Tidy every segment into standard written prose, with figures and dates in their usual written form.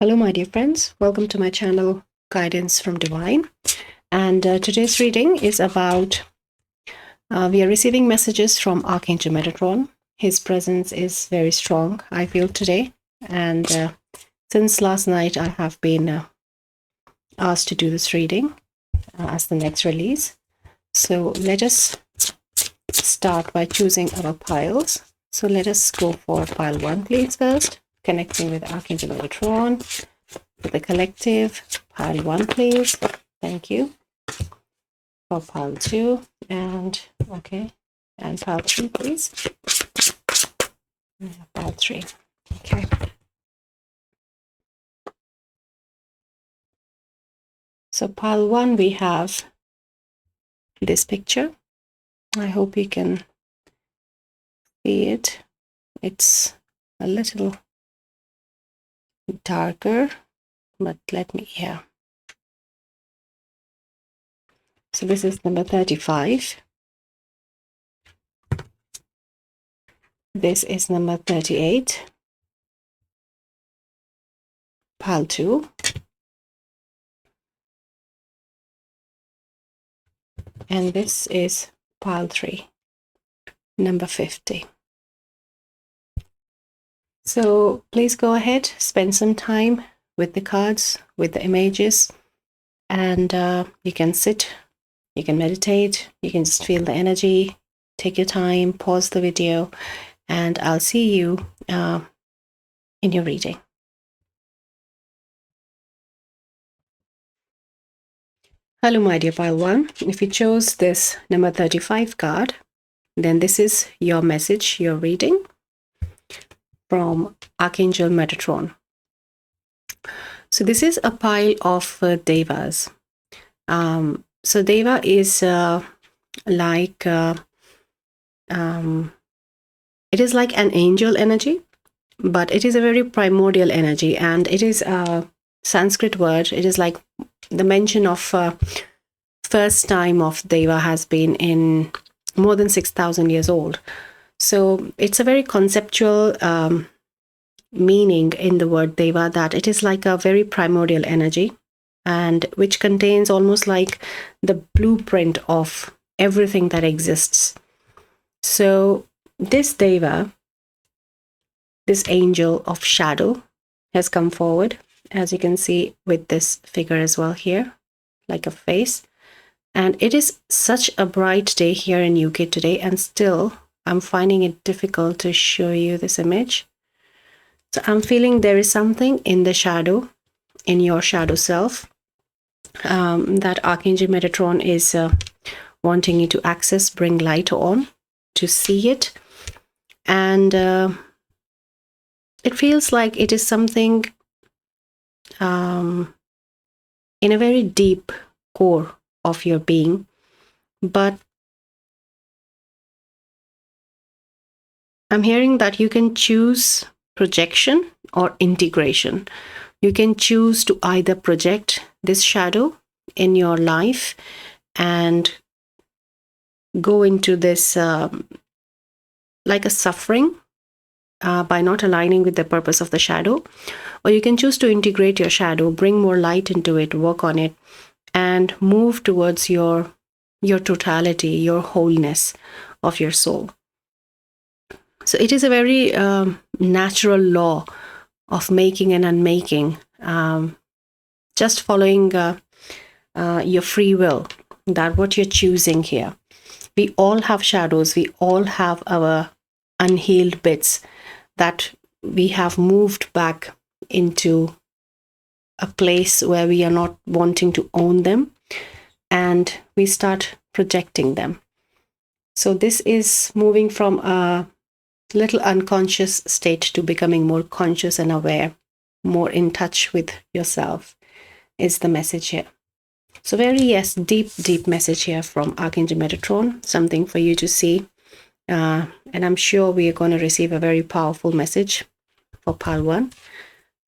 Hello, my dear friends. Welcome to my channel, Guidance from Divine. And today's reading is about, we are receiving messages from Archangel Metatron. His presence is very strong, I feel, today. And since last night, I have been asked to do this reading as the next release. So let us start by choosing our piles. So let us go for pile 1, please, first. Connecting with Archangel Metatron, with the collective. Pile 1, please. Thank you. For pile 2, and pile 3, please. Pile 3. Okay. So pile 1, we have this picture. I hope you can see it. It's a little darker, but so this is number 35. This is number 38. Pile 2. And this is pile 3, number 50. So please go ahead, spend some time with the cards, with the images, and you can sit, you can meditate, you can just feel the energy, take your time, pause the video, and I'll see you in your reading. Hello, my dear pile 1. If you chose this number 35 card, then this is your message, your reading from Archangel Metatron. So this is a pile of devas. So deva is it is like an angel energy, but it is a very primordial energy, and it is a Sanskrit word. It is like the mention of first time of deva has been in more than 6,000 years old. So it's a very conceptual meaning in the word deva, that it is like a very primordial energy, and which contains almost like the blueprint of everything that exists. So this deva, this angel of shadow, has come forward, as you can see with this figure as well here, like a face. And it is such a bright day here in UK today, and still I'm finding it difficult to show you this image. So I'm feeling there is something in the shadow, in your shadow self, that Archangel Metatron is wanting you to access, bring light on, to see it. And it feels like it is something in a very deep core of your being, but I'm hearing that you can choose projection or integration. You can choose to either project this shadow in your life and go into this like a suffering by not aligning with the purpose of the shadow, or you can choose to integrate your shadow, bring more light into it, work on it, and move towards your totality, your wholeness of your soul. So it is a very natural law of making and unmaking, just following your free will, that what you're choosing here. We all have shadows, we all have our unhealed bits that we have moved back into a place where we are not wanting to own them, and we start projecting them. So this is moving from a little unconscious state to becoming more conscious and aware, more in touch with yourself, is the message here. So very, yes, deep message here from Archangel Metatron, something for you to see. And I'm sure we are going to receive a very powerful message for pile 1.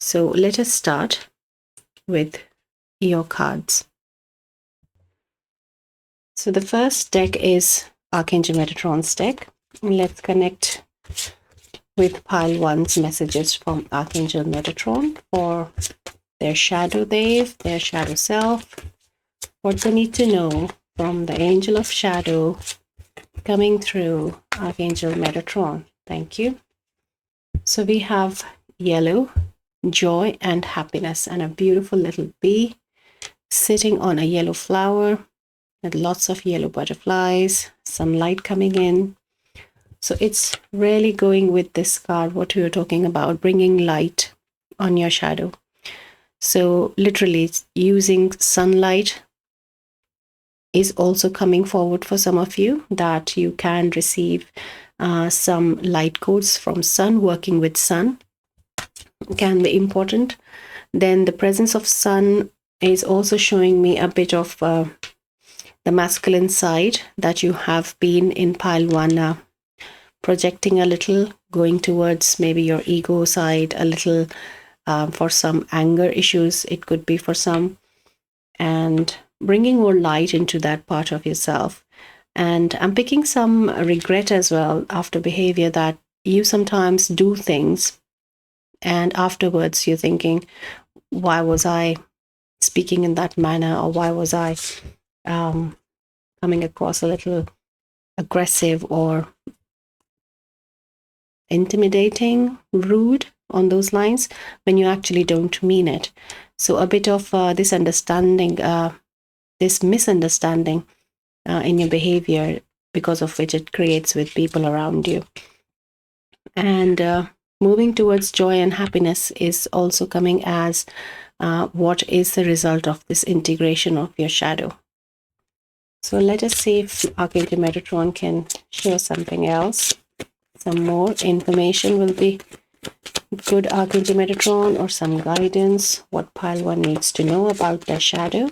So let us start with your cards. So the first deck is Archangel Metatron's deck. Let's connect with pile 1's messages from Archangel Metatron for their shadow their shadow self, what they need to know from the Angel of Shadow coming through Archangel Metatron. Thank you. So we have yellow, joy and happiness, and a beautiful little bee sitting on a yellow flower with lots of yellow butterflies, some light coming in. So it's really going with this card, what we were talking about, bringing light on your shadow. So literally using sunlight is also coming forward for some of you, that you can receive some light codes from sun. Working with sun can be important. Then the presence of sun is also showing me a bit of the masculine side that you have been in pile 1, projecting a little, going towards maybe your ego side a little, for some anger issues, it could be for some, and bringing more light into that part of yourself. And I'm picking some regret as well after behavior, that you sometimes do things and afterwards you're thinking, why was I speaking in that manner, or why was I coming across a little aggressive or intimidating, rude, on those lines, when you actually don't mean it. So a bit of this misunderstanding in your behavior, because of which it creates with people around you. And moving towards joy and happiness is also coming as what is the result of this integration of your shadow. So let us see if Archangel Metatron can share something else. Some more information will be good, Archangel Metatron, or some guidance, what pile 1 needs to know about their shadow.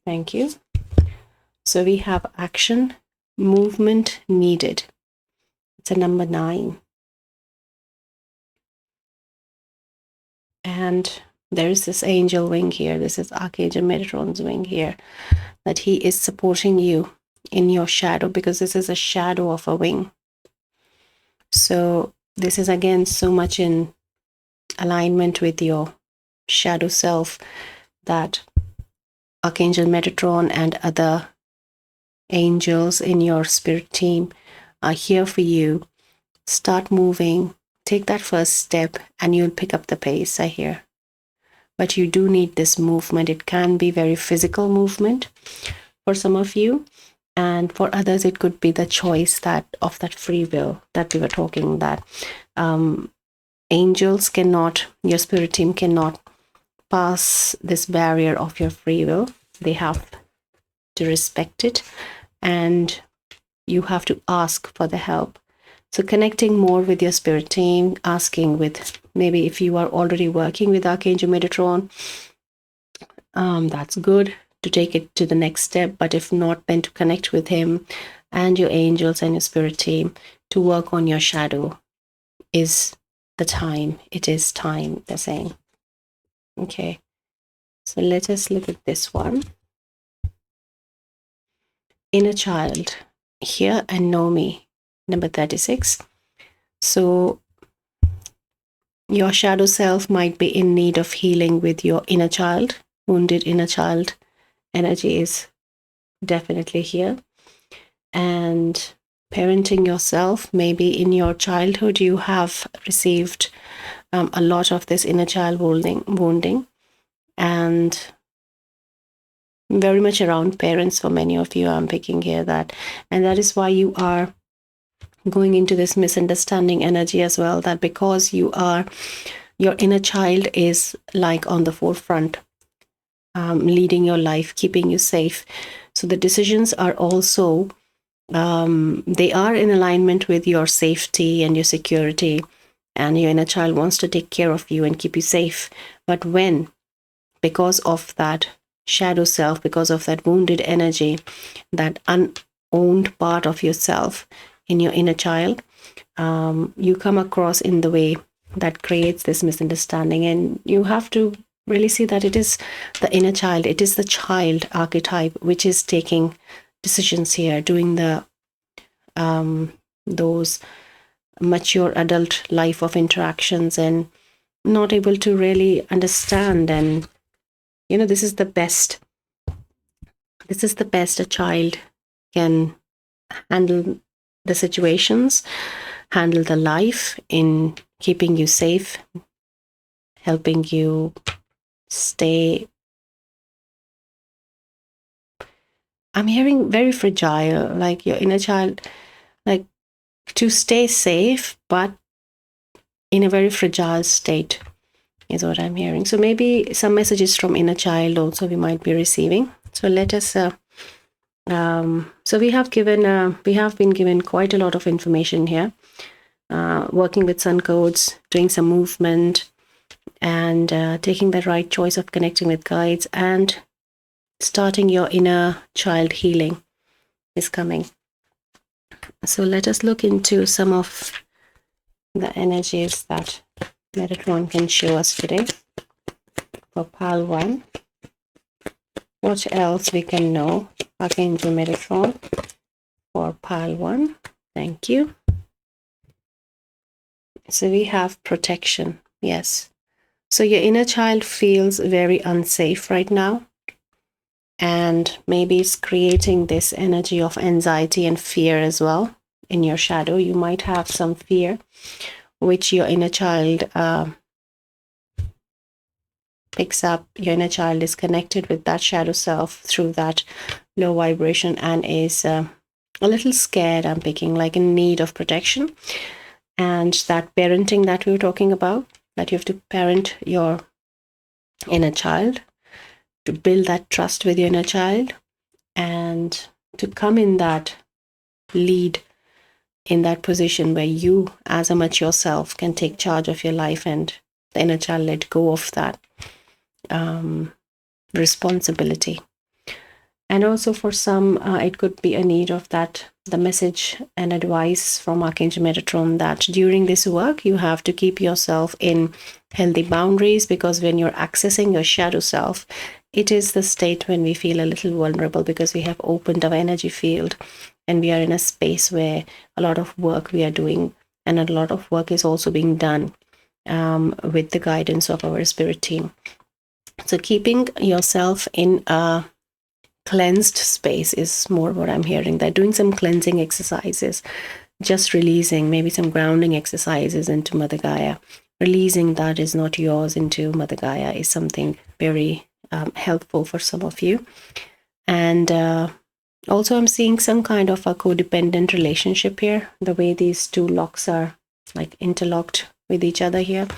Thank you. So we have action, movement needed. It's a number 9. And there is this angel wing here. This is Archangel Metatron's wing here, that he is supporting you in your shadow, because this is a shadow of a wing. So this is again so much in alignment with your shadow self, that Archangel Metatron and other angels in your spirit team are here for you. Start moving, take that first step, and you'll pick up the pace, I hear. But you do need this movement. It can be very physical movement for some of you, and for others it could be the choice of that free will that we were talking, that angels cannot, your spirit team cannot pass this barrier of your free will. They have to respect it, and you have to ask for the help. So connecting more with your spirit team, asking with, maybe if you are already working with Archangel Metatron, that's good to take it to the next step. But if not, then to connect with him and your angels and your spirit team to work on your shadow is the time. It is time, they're saying. Okay, so let us look at this one. Inner child, hear and know me, number 36. So your shadow self might be in need of healing with your inner child. Wounded inner child energy is definitely here. And parenting yourself, maybe in your childhood you have received a lot of this inner child wounding, and very much around parents for many of you, I'm picking here that. And that is why you are going into this misunderstanding energy as well, that because your inner child is like on the forefront, leading your life, keeping you safe. So the decisions are also, they are in alignment with your safety and your security, and your inner child wants to take care of you and keep you safe. But when, because of that shadow self, because of that wounded energy, that unowned part of yourself in your inner child, you come across in the way that creates this misunderstanding. And you have to really see that it is the inner child, it is the child archetype which is taking decisions here, doing the those mature adult life of interactions, and not able to really understand. And this is the best a child can handle the situations, handle the life in keeping you safe, helping you stay. I'm hearing very fragile, like your inner child, like to stay safe, but in a very fragile state is what I'm hearing. So maybe some messages from inner child also we might be receiving. So let us. So we have been given quite a lot of information here. Working with sun codes, doing some movement, and taking the right choice of connecting with guides, and starting your inner child healing is coming. So let us look into some of the energies that Metatron can show us today for pile 1. What else we can know? Archangel Metatron for pile 1. Thank you. So we have protection. Yes. So your inner child feels very unsafe right now. And maybe it's creating this energy of anxiety and fear as well in your shadow. You might have some fear, which your inner child picks up. Your inner child is connected with that shadow self through that low vibration and is a little scared, I'm picking, like in need of protection. And that parenting that we were talking about, that you have to parent your inner child, to build that trust with your inner child, and to come in that lead, in that position where you as a mature self can take charge of your life, and the inner child let go of that responsibility. And also for some, it could be a need of that, the message and advice from Archangel Metatron that during this work, you have to keep yourself in healthy boundaries, because when you're accessing your shadow self, it is the state when we feel a little vulnerable, because we have opened our energy field and we are in a space where a lot of work we are doing, and a lot of work is also being done with the guidance of our spirit team. So keeping yourself in a cleansed space is more what I'm hearing. They're doing some cleansing exercises, just releasing maybe some grounding exercises into Mother Gaia. Releasing that is not yours into Mother Gaia is something very helpful for some of you. And also I'm seeing some kind of a codependent relationship here, the way these two locks are like interlocked with each other here.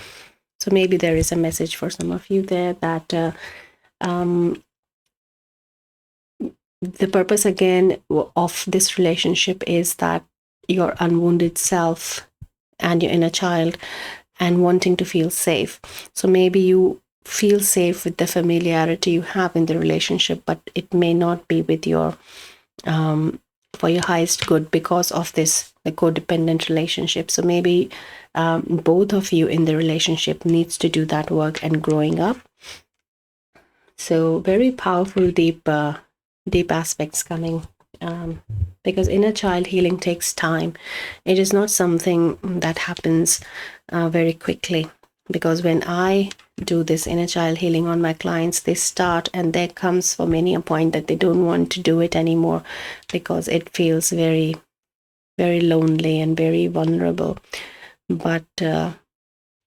So maybe there is a message for some of you there that the purpose again of this relationship is that your unwounded self and your inner child, and wanting to feel safe. So maybe you feel safe with the familiarity you have in the relationship, but it may not be with your for your highest good because of this the codependent relationship. So maybe both of you in the relationship needs to do that work and growing up. So very powerful, deep aspects coming, because inner child healing takes time. It is not something that happens very quickly, because when I do this inner child healing on my clients, they start, and there comes for many a point that they don't want to do it anymore because it feels very, very lonely and very vulnerable. But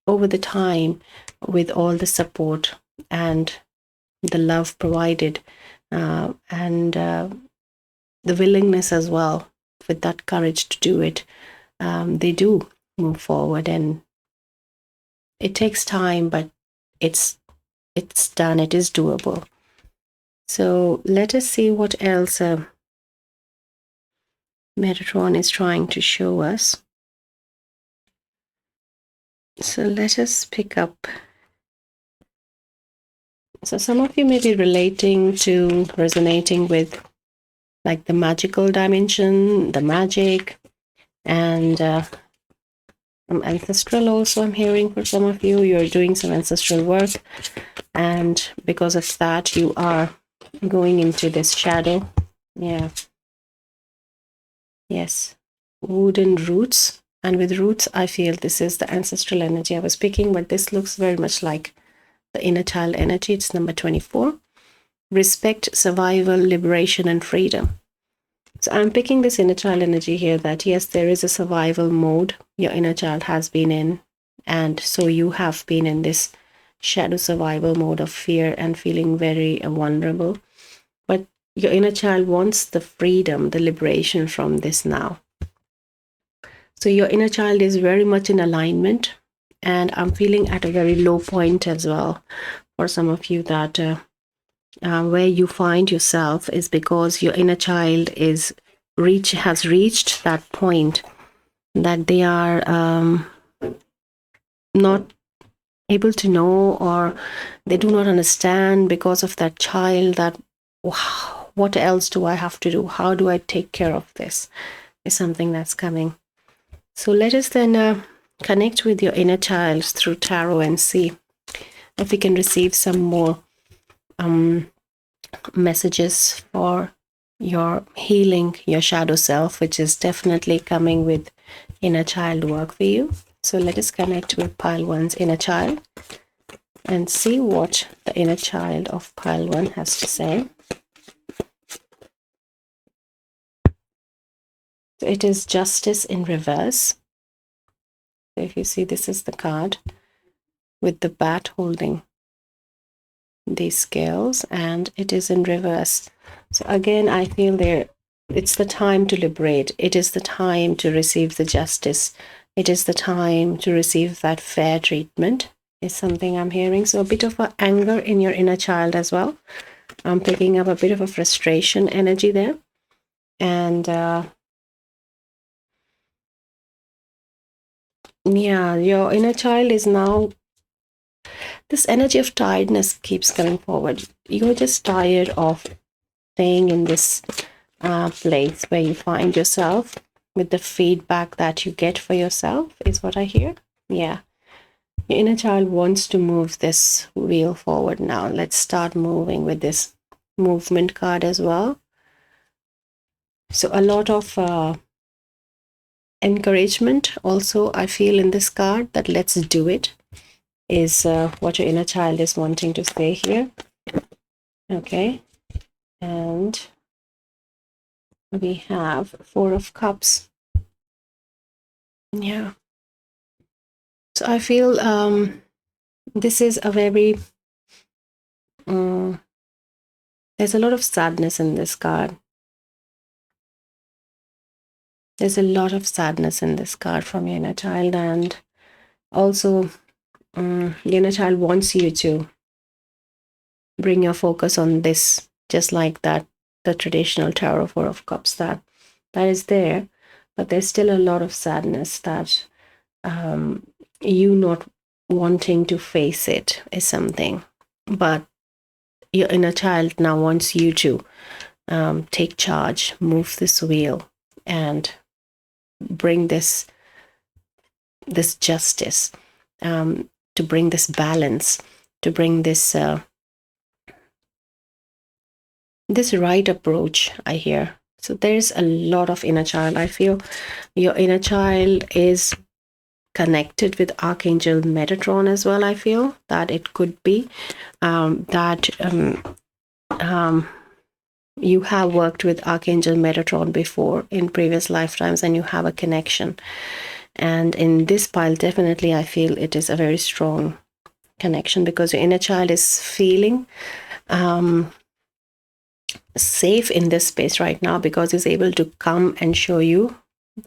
over the time, with all the support and the love provided, and the willingness as well, with that courage to do it, they do move forward. And it takes time, but it's done. It is doable. So let us see what else Metatron is trying to show us. So let us pick up. So some of you may be resonating with like the magical dimension, the magic, and ancestral also. I'm hearing for some of you, you're doing some ancestral work, and because of that, you are going into this shadow. Yeah. Yes. Wooden roots. And with roots, I feel this is the ancestral energy I was picking, but this looks very much like the inner child energy. It's number 24. Respect, survival, liberation, and freedom. So I'm picking this inner child energy here that yes, there is a survival mode your inner child has been in. And so you have been in this shadow survival mode of fear and feeling very vulnerable. But your inner child wants the freedom, the liberation from this now. So your inner child is very much in alignment. And I'm feeling at a very low point as well for some of you that where you find yourself is because your inner child has reached that point that they are not able to know, or they do not understand because of that child, that wow, what else do I have to do? How do I take care of this? Is something that's coming. So let us then connect with your inner child through tarot and see if we can receive some more messages for your healing your shadow self, which is definitely coming with inner child work for you. So let us connect with pile 1's inner child and see what the inner child of pile 1 has to say. So it is justice in reverse. So if you see, this is the card with the bat holding these scales, and it is in reverse. So again, I feel it's the time to liberate. It is the time to receive the justice. It is the time to receive that fair treatment, is something I'm hearing. So a bit of a anger in your inner child as well. I'm picking up a bit of a frustration energy there. And yeah, your inner child is now, this energy of tiredness keeps coming forward. You're just tired of staying in this place where you find yourself with the feedback that you get for yourself, is what I hear. Yeah. Your inner child wants to move this wheel forward now. Let's start moving with this movement card as well. So a lot of encouragement also I feel in this card, that let's do it, is what your inner child is wanting to say here. Okay. And we have 4 of Cups. Yeah. So I feel this is a very, there's a lot of sadness in this card. There's a lot of sadness in this card from your inner child, and also the inner child wants you to bring your focus on this, just like that, the traditional tarot 4 of Cups that is there, but there's still a lot of sadness that you not wanting to face it is something. But your inner child now wants you to take charge, move this wheel, and bring this justice, to bring this balance, to bring this this right approach, I hear. So there's a lot of inner child. I feel your inner child is connected with Archangel Metatron as well. I feel that it could be that you have worked with Archangel Metatron before in previous lifetimes, and you have a connection. And in this pile, definitely I feel it is a very strong connection, because your inner child is feeling safe in this space right now, because it's able to come and show you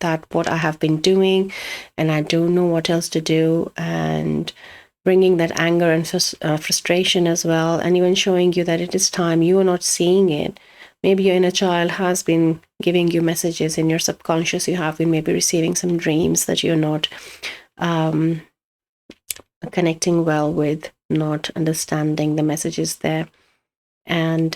that what I have been doing and I don't know what else to do, and bringing that anger and frustration as well, and even showing you that it is time. You are not seeing it. Maybe your inner child has been giving you messages in your subconscious. You have been maybe receiving some dreams that you're not connecting well with, not understanding the messages there. And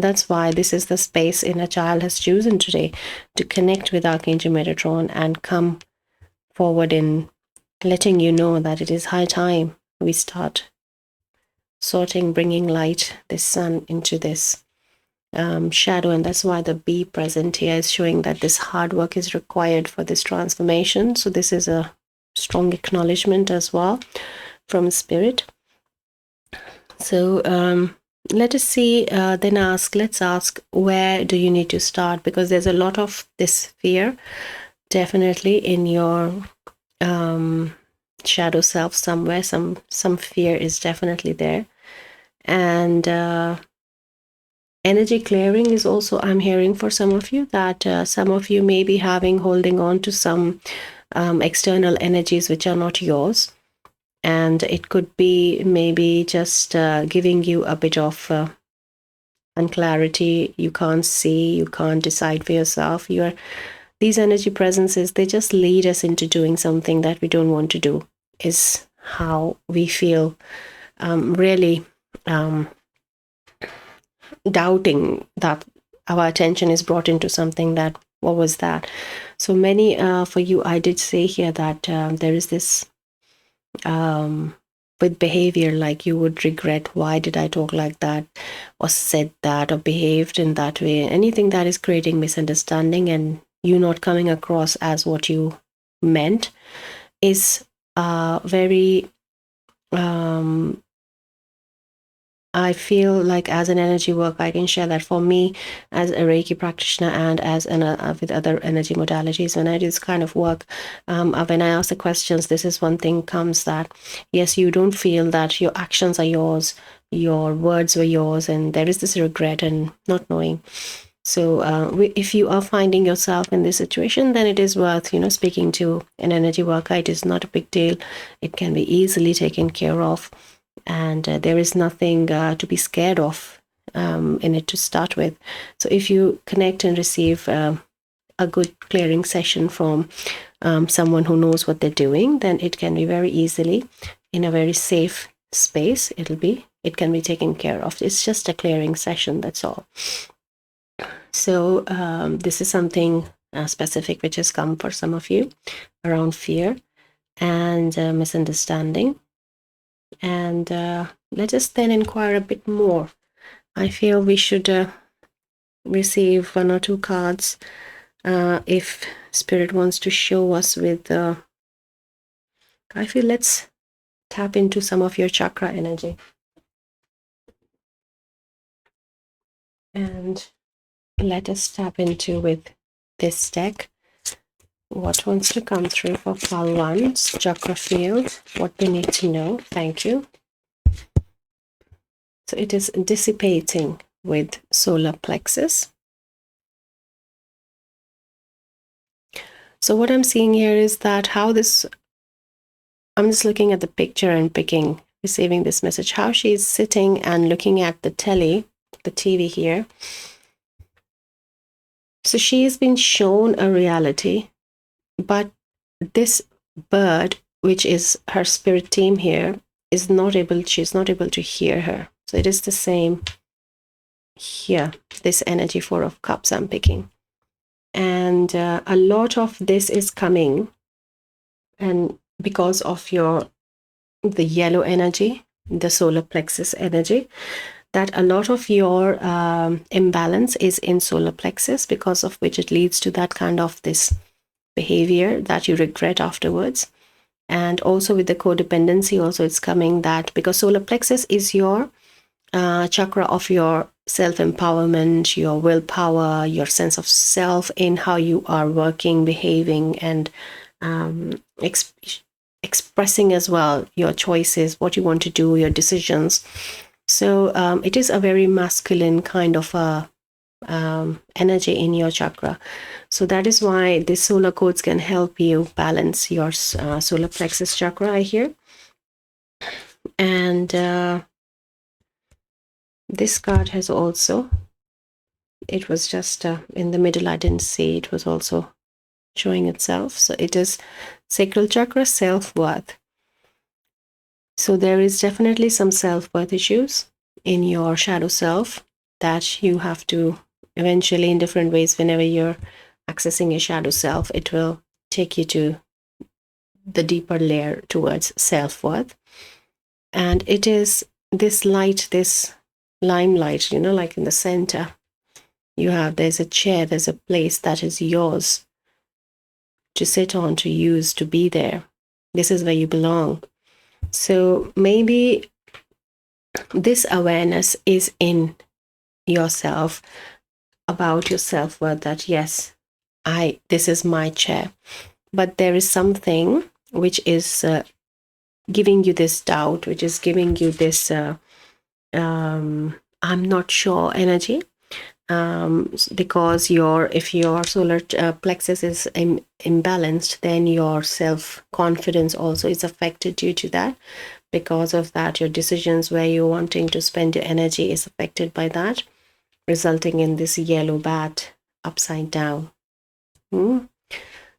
that's why this is the space inner child has chosen today, to connect with Archangel Metatron and come forward in letting you know that it is high time we start sorting, bringing light, this sun, into this shadow, and that's why the bee present here is showing that this hard work is required for this transformation. So this is a strong acknowledgement as well from spirit. So let us see, let's ask, where do you need to start? Because there's a lot of this fear definitely in your shadow self somewhere. Some fear is definitely there. And energy clearing is also, I'm hearing for some of you, that some of you may be holding on to some external energies which are not yours. And it could be maybe just giving you a bit of unclarity. You can't see, you can't decide for yourself. These energy presences, they just lead us into doing something that we don't want to do, is how we feel, really doubting that our attention is brought into something that, what was that? So many, for you, I did say here that there is this with behavior, like you would regret, why did I talk like that, or said that, or behaved in that way. Anything that is creating misunderstanding and you not coming across as what you meant is very I feel like, as an energy work, I can share that for me as a Reiki practitioner and as with other energy modalities, when I do this kind of work, when I ask the questions, this is one thing comes, that yes, you don't feel that your actions are yours, your words were yours, and there is this regret and not knowing. So if you are finding yourself in this situation, then it is worth, speaking to an energy worker. It is not a big deal. It can be easily taken care of. And there is nothing to be scared of in it to start with. So if you connect and receive a good clearing session from someone who knows what they're doing, then it can be very easily, in a very safe space, it can be taken care of. It's just a clearing session, that's all. So this is something specific which has come for some of you around fear and misunderstanding. And let us then inquire a bit more. I feel we should receive one or two cards if Spirit wants to show us with I feel let's tap into some of your chakra energy. And let us tap into, with this deck, what wants to come through for pile 1's chakra field, what we need to know. Thank you. So it is dissipating with solar plexus. So what I'm seeing here is that I'm just looking at the picture and receiving this message, how she's sitting and looking at the TV here. So she has been shown a reality, but this bird, which is her spirit team here, she's not able to hear her. So it is the same here, this energy 4 of cups I'm picking. And a lot of this is coming, and because of the yellow energy, the solar plexus energy, that a lot of your imbalance is in solar plexus, because of which it leads to that kind of this behavior that you regret afterwards. And also with the codependency, also it's coming that because solar plexus is your chakra of your self-empowerment, your willpower, your sense of self in how you are working, behaving, and expressing as well your choices, what you want to do, your decisions. So it is a very masculine kind of energy in your chakra. So that is why the solar codes can help you balance your solar plexus chakra, I hear. And this card has also, it was just in the middle, I didn't see, it was also showing itself. So it is sacral chakra, self-worth. So there is definitely some self-worth issues in your shadow self that you have to eventually, in different ways, whenever you're accessing your shadow self, it will take you to the deeper layer towards self-worth. And it is this light, this limelight, like in the center, there's a chair, there's a place that is yours to sit on, to use, to be there. This is where you belong. So maybe this awareness is in yourself about your self-worth, that yes, this is my chair. But there is something which is giving you this doubt, which is giving you this I'm not sure energy, because if your solar plexus is imbalanced, then your self-confidence also is affected due to that. Because of that, your decisions where you're wanting to spend your energy is affected by that, resulting in this yellow bat upside down.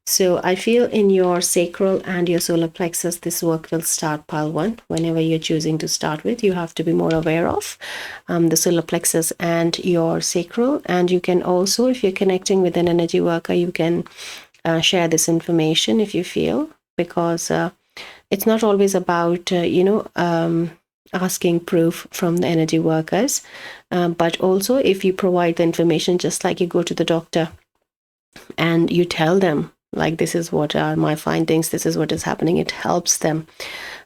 So I feel in your sacral and your solar plexus, this work will start pile 1. Whenever you're choosing to start with, you have to be more aware of the solar plexus and your sacral. And you can also, if you're connecting with an energy worker, you can share this information if you feel, because it's not always about, asking proof from the energy workers, but also if you provide the information, just like you go to the doctor and you tell them, like, this is what are my findings, this is what is happening, it helps them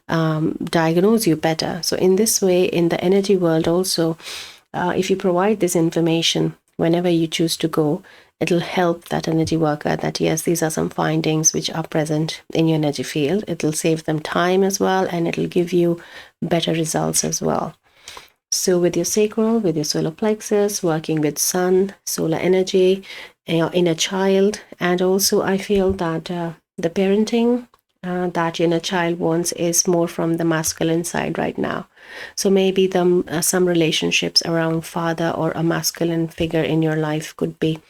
diagnose you better. So in this way, in the energy world also, if you provide this information whenever you choose to go, it'll help that energy worker that yes, these are some findings which are present in your energy field. It'll save them time as well, and it'll give you better results as well. So with your sacral, with your solar plexus, working with sun, solar energy, your inner child, and also I feel that the parenting that your inner child wants is more from the masculine side right now. So maybe some relationships around father or a masculine figure in your life could be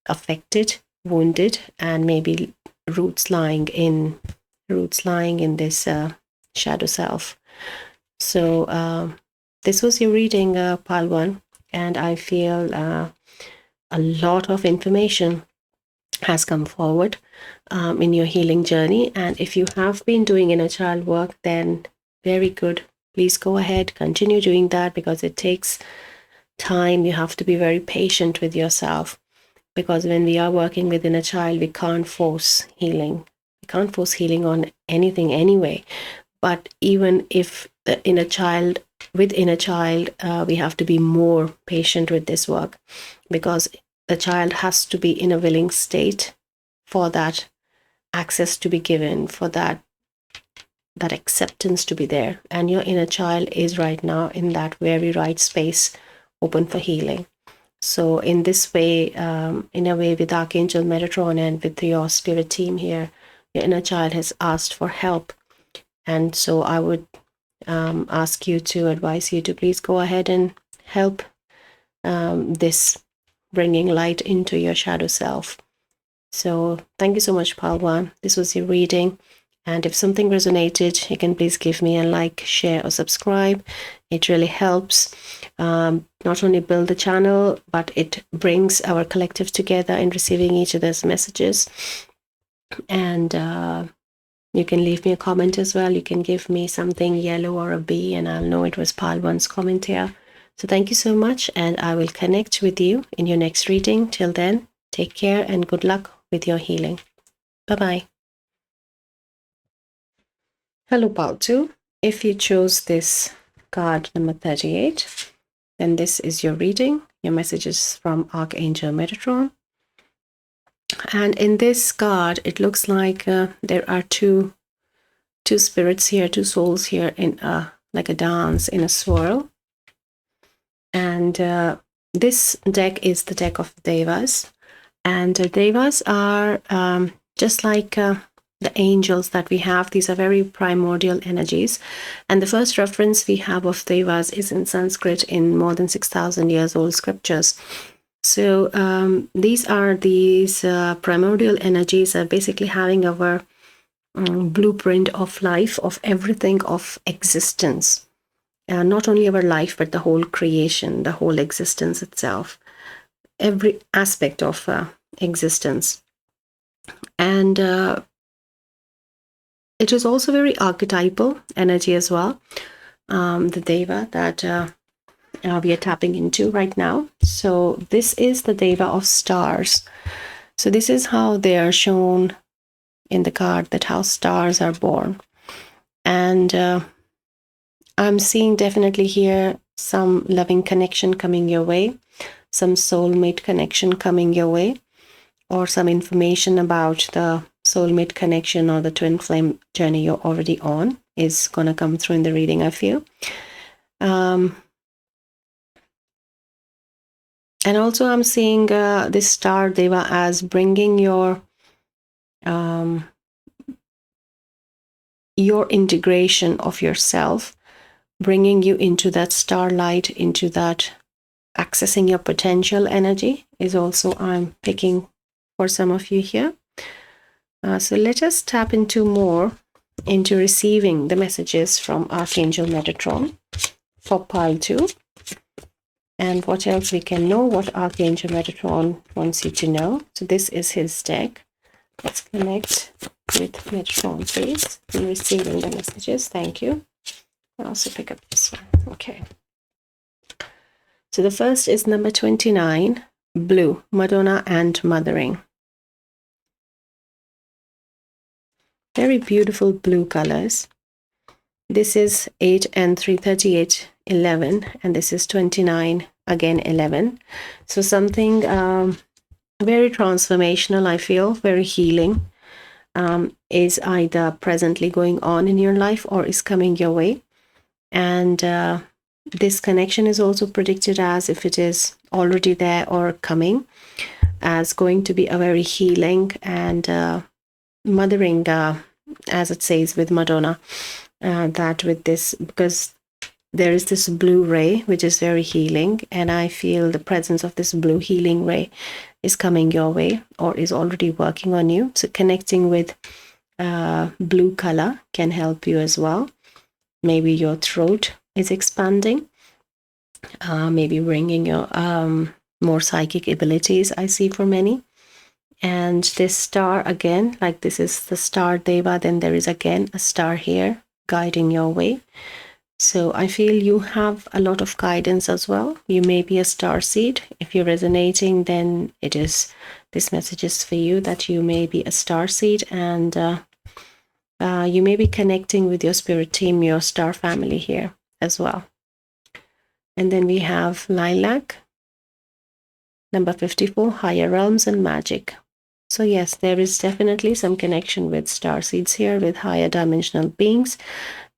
affected, wounded, and maybe roots lying in this shadow self. So this was your reading, pile 1, and I feel a lot of information has come forward in your healing journey. And if you have been doing inner child work, then very good. Please go ahead, continue doing that, because it takes time. You have to be very patient with yourself, because when we are working with inner child, we can't force healing. We can't force healing on anything anyway. But even if the inner child, we have to be more patient with this work, because the child has to be in a willing state for that access to be given, for that acceptance to be there. And your inner child is right now in that very right space, open for healing. So in this way, in a way, with Archangel Metatron and with your spirit team here, your inner child has asked for help. And so I would advise you to please go ahead and help this bringing light into your shadow self. So thank you so much, Palwa. This was your reading. And if something resonated, you can please give me a like, share, or subscribe. It really helps not only build the channel, but it brings our collective together in receiving each other's messages. And you can leave me a comment as well. You can give me something yellow or a B, and I'll know it was Palwan's comment here. So thank you so much, and I will connect with you in your next reading. Till then, take care and good luck with your healing. Bye-bye. Hello, Pal 2. If you chose this card number 38, then this is your reading. Your message is from Archangel Metatron. And in this card, it looks like there are two spirits here, two souls here in like a dance in a swirl. And this deck is the deck of Devas. And Devas are just like the angels that we have. These are very primordial energies. And the first reference we have of Devas is in Sanskrit in more than 6,000 years old scriptures. So these primordial energies are basically having our blueprint of life, of everything, of existence. Not only our life, but the whole creation, the whole existence itself, every aspect of existence. And it is also very archetypal energy as well, the Deva, that we are tapping into right now. So this is the Deva of Stars. So this is how they are shown in the card, that how stars are born. And I'm seeing definitely here some loving connection coming your way, some soulmate connection coming your way, or some information about the soulmate connection or the twin flame journey you're already on is going to come through in the reading, I feel. And also I'm seeing this star Deva as bringing your integration of yourself, bringing you into that starlight, into that accessing your potential energy is also I'm picking for some of you here. So let us tap into more into receiving the messages from Archangel Metatron for pile 2. And what else we can know, what Archangel Metatron wants you to know. So this is his deck. Let's connect with Metatron, please, in receiving the messages. Thank you. I'll also pick up this one. Okay. So the first is number 29, blue, Madonna and mothering. Very beautiful blue colors. This is 8 and 338, 11, and this is 29, again 11. So something very transformational, I feel, very healing, is either presently going on in your life or is coming your way. And this connection is also predicted as, if it is already there or coming, as going to be a very healing and mothering, as it says with Madonna, that with this, because there is this blue ray which is very healing, and I feel the presence of this blue healing ray is coming your way or is already working on you. So connecting with blue color can help you as well. Maybe your throat is expanding, maybe bringing your more psychic abilities, I see for many. And this star again, like this is the star Deva, then there is again a star here guiding your way. So I feel you have a lot of guidance as well. You may be a star seed. If you're resonating, then it is, this message is for you, that you may be a star seed, and you may be connecting with your spirit team, your star family here as well. And then we have lilac, number 54, higher realms and magic. So yes, there is definitely some connection with star seeds here, with higher dimensional beings,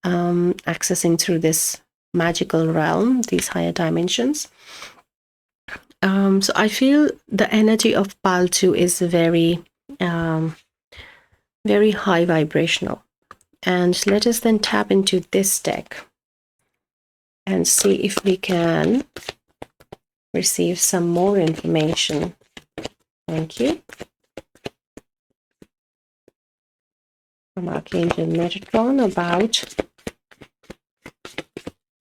accessing through this magical realm, these higher dimensions. So I feel the energy of pile 2 is very, very high vibrational. And let us then tap into this deck and see if we can receive some more information. Thank you. From Archangel Metatron about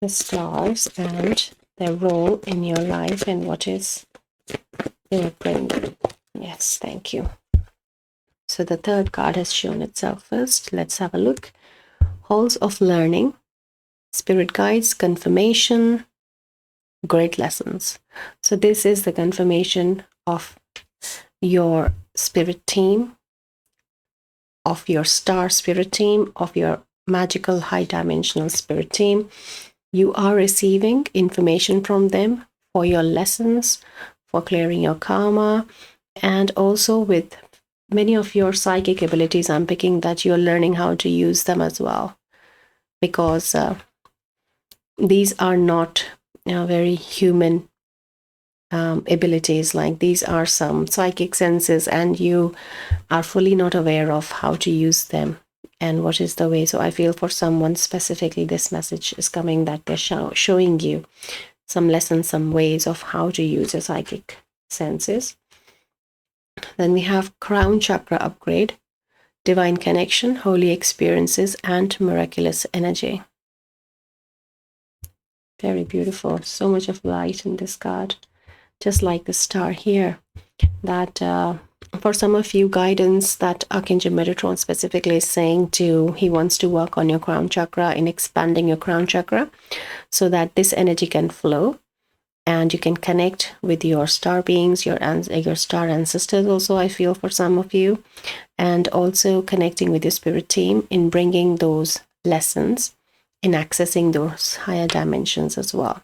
the stars and their role in your life and what is they will bring. Yes, thank you. So the third card has shown itself first. Let's have a look. Halls of learning, spirit guides, confirmation, great lessons. So this is the confirmation of your spirit team, of your star spirit team, of your magical high dimensional spirit team. You are receiving information from them for your lessons, for clearing your karma, and also with many of your psychic abilities. I'm picking that you're learning how to use them as well, because these are not very human abilities. Like, these are some psychic senses, and you are fully not aware of how to use them and what is the way. So I feel for someone specifically, this message is coming that they're showing you some lessons, some ways of how to use your psychic senses. Then we have crown chakra upgrade, divine connection, holy experiences, and miraculous energy. Very beautiful. So much of light in this card, just like the star here. That for some of you, guidance that Archangel Metatron specifically is saying to, he wants to work on your crown chakra, in expanding your crown chakra so that this energy can flow. And you can connect with your star beings, your star ancestors also, I feel, for some of you, and also connecting with your spirit team in bringing those lessons, in accessing those higher dimensions as well.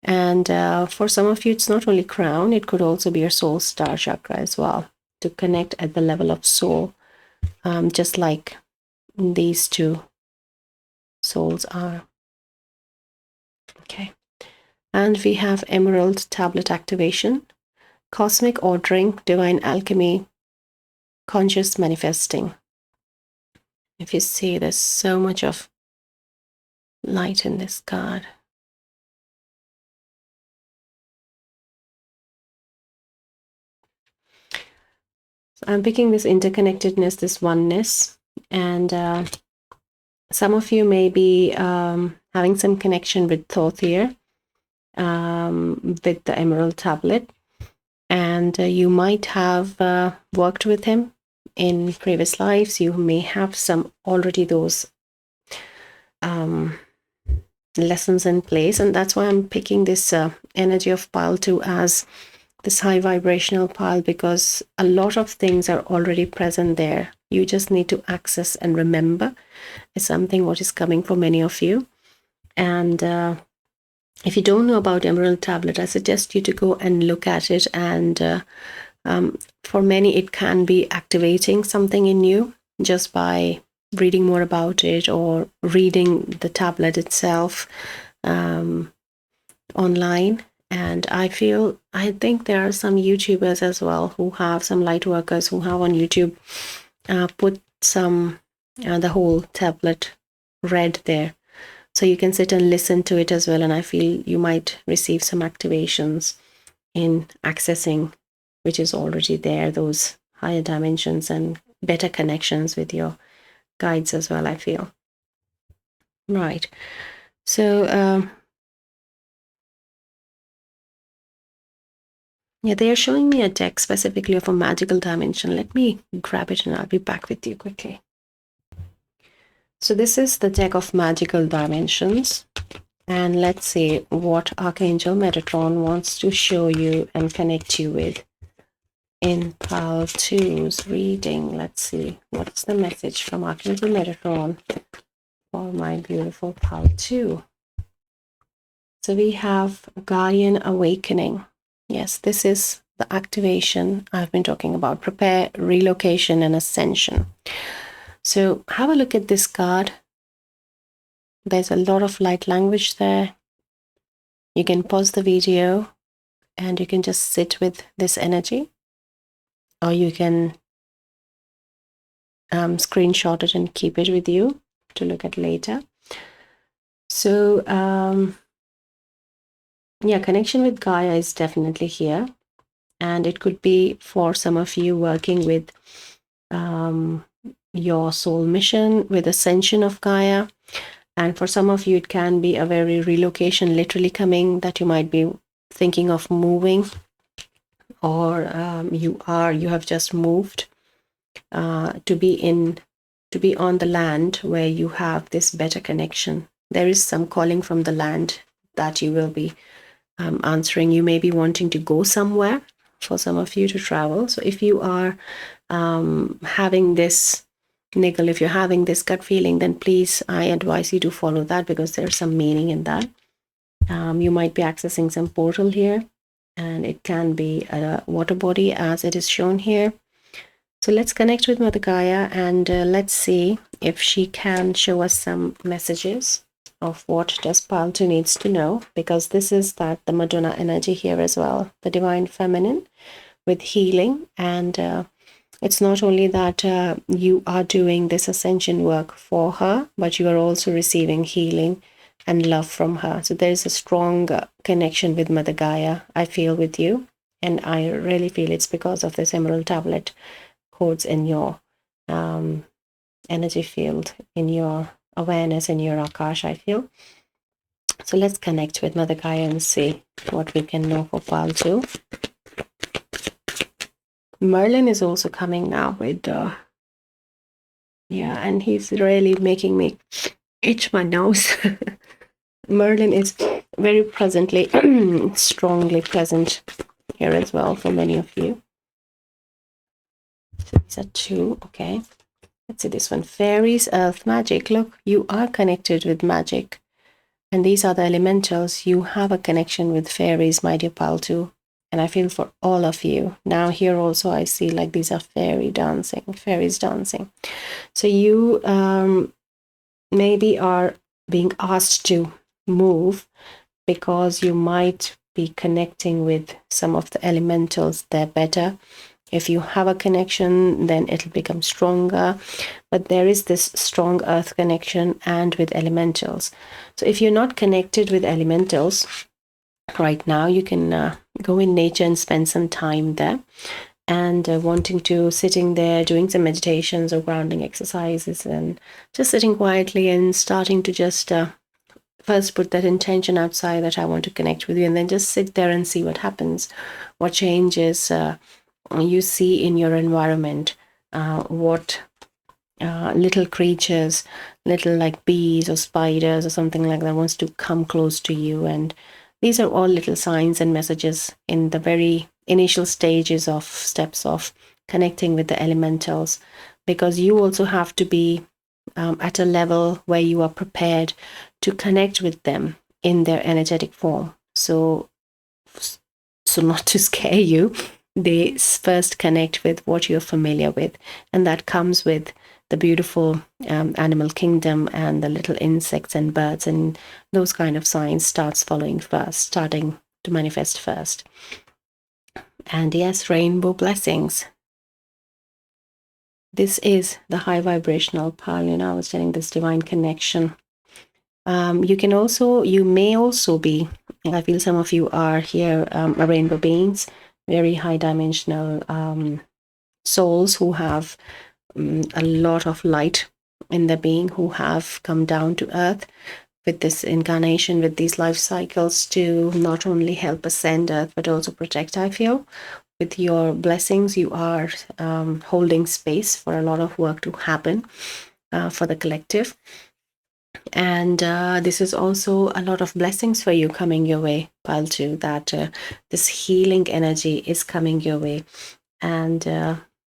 And for some of you, it's not only crown, it could also be your soul star chakra as well, to connect at the level of soul, just like these two souls are. Okay. And we have Emerald Tablet activation, cosmic ordering, divine alchemy, conscious manifesting. If you see, there's so much of light in this card. So I'm picking this interconnectedness, this oneness, and some of you may be having some connection with Thoth here, with the Emerald Tablet, and you might have worked with him in previous lives. You may have some already those lessons in place, and that's why I'm picking this energy of pile 2 as this high vibrational pile, because a lot of things are already present there. You just need to access and remember. It's something what is coming for many of you. And if you don't know about Emerald Tablet, I suggest you to go and look at it. And for many, it can be activating something in you just by reading more about it or reading the tablet itself online. And I think there are some YouTubers as well who have, some light workers who have on YouTube put some the whole tablet read there, so you can sit and listen to it as well. And I feel you might receive some activations in accessing, which is already there, those higher dimensions and better connections with your guides as well, I feel. Right. So yeah, they are showing me a deck specifically of a magical dimension. Let me grab it and I'll be back with you quickly. So this is the deck of magical dimensions. And let's see what Archangel Metatron wants to show you and connect you with in pile 2's reading. Let's see, what's the message from Archangel Metatron for my beautiful pile 2. So we have Guardian Awakening. Yes, this is the activation I've been talking about. Prepare, relocation, and ascension. So have a look at this card. There's a lot of light language there. You can pause the video and you can just sit with this energy, or you can screenshot it and keep it with you to look at later. So yeah, connection with Gaia is definitely here, and it could be for some of you working with your soul mission, with ascension of Gaia. And for some of you, it can be a very relocation literally coming, that you might be thinking of moving, or you have just moved to be on the land where you have this better connection. There is some calling from the land that you will be answering. You may be wanting to go somewhere, for some of you to travel. So if you are having this niggle, if you're having this gut feeling, then please, I advise you to follow that, because there's some meaning in that. You might be accessing some portal here, and it can be a water body as it is shown here. So let's connect with Mother Gaia, and let's see if she can show us some messages of what does pile 2 needs to know, because this is the Madonna energy here as well, the divine feminine with healing. And it's not only that you are doing this ascension work for her, but you are also receiving healing and love from her. So there's a strong connection with Mother Gaia, I feel, with you. And I really feel it's because of this Emerald Tablet codes in your energy field, in your awareness, in your Akash, I feel. So let's connect with Mother Gaia and see what we can know for pile 2. Merlin is also coming now with yeah, and he's really making me itch my nose. Merlin is very presently, strongly present here as well for many of you. So these are two, okay. Let's see this one. Fairies, earth, magic. Look, you are connected with magic. And these are the elementals. You have a connection with fairies, my dear Paltu. And I feel for all of you. Now here also I see like these are fairies dancing. So you maybe are being asked to move because you might be connecting with some of the elementals there better. If you have a connection, then it'll become stronger. But there is this strong earth connection and with elementals. So if you're not connected with elementals right now, you can go in nature and spend some time there. And wanting to sitting there doing some meditations or grounding exercises and just sitting quietly and starting to just first put that intention outside that I want to connect with you, and then just sit there and see what happens, what changes you see in your environment, what little creatures, little like bees or spiders or something like that wants to come close to you. And these are all little signs and messages in the very initial stages of steps of connecting with the elementals, because you also have to be at a level where you are prepared to connect with them in their energetic form. So not to scare you, they first connect with what you're familiar with, and that comes with the beautiful animal kingdom and the little insects and birds, and those kind of signs starting to manifest first. And yes, rainbow blessings. This is the high vibrational pile. I was telling this divine connection. You may also be, I feel some of you are here, rainbow beings, very high dimensional souls who have a lot of light in their being, who have come down to earth with this incarnation, with these life cycles, to not only help ascend earth but also protect. I feel with your blessings you are holding space for a lot of work to happen for the collective. And this is also a lot of blessings for you coming your way, Paltu, that this healing energy is coming your way. And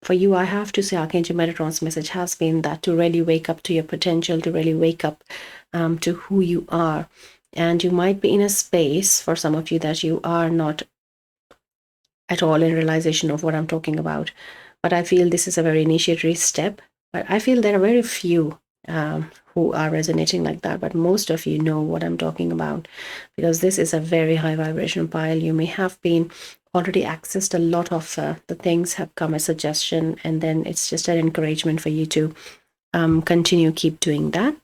for you, I have to say, Archangel Metatron's message has been that to really wake up to your potential, to really wake up to who you are. And you might be in a space, for some of you, that you are not at all in realization of what I'm talking about. But I feel this is a very initiatory step. But I feel there are very few who are resonating like that. But most of you know what I'm talking about, because this is a very high vibration pile. You may have been already accessed a lot of the things have come as suggestion, and then it's just an encouragement for you to keep doing that.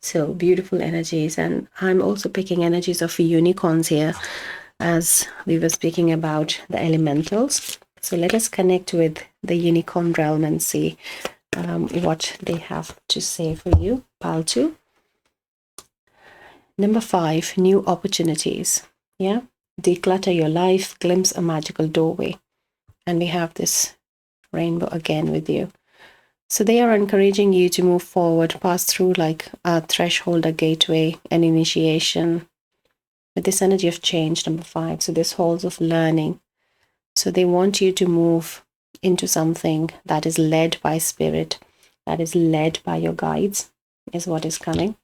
So beautiful energies. And I'm also picking energies of unicorns here, as we were speaking about the elementals. So let us connect with the unicorn realm and see what they have to say for you, Paltu. Number 5, new opportunities. Yeah, declutter your life, glimpse a magical doorway. And we have this rainbow again with you. So they are encouraging you to move forward, pass through like a threshold, a gateway, an initiation, with this energy of change, number 5. So this holds of learning. So they want you to move into something that is led by spirit, that is led by your guides, is what is coming.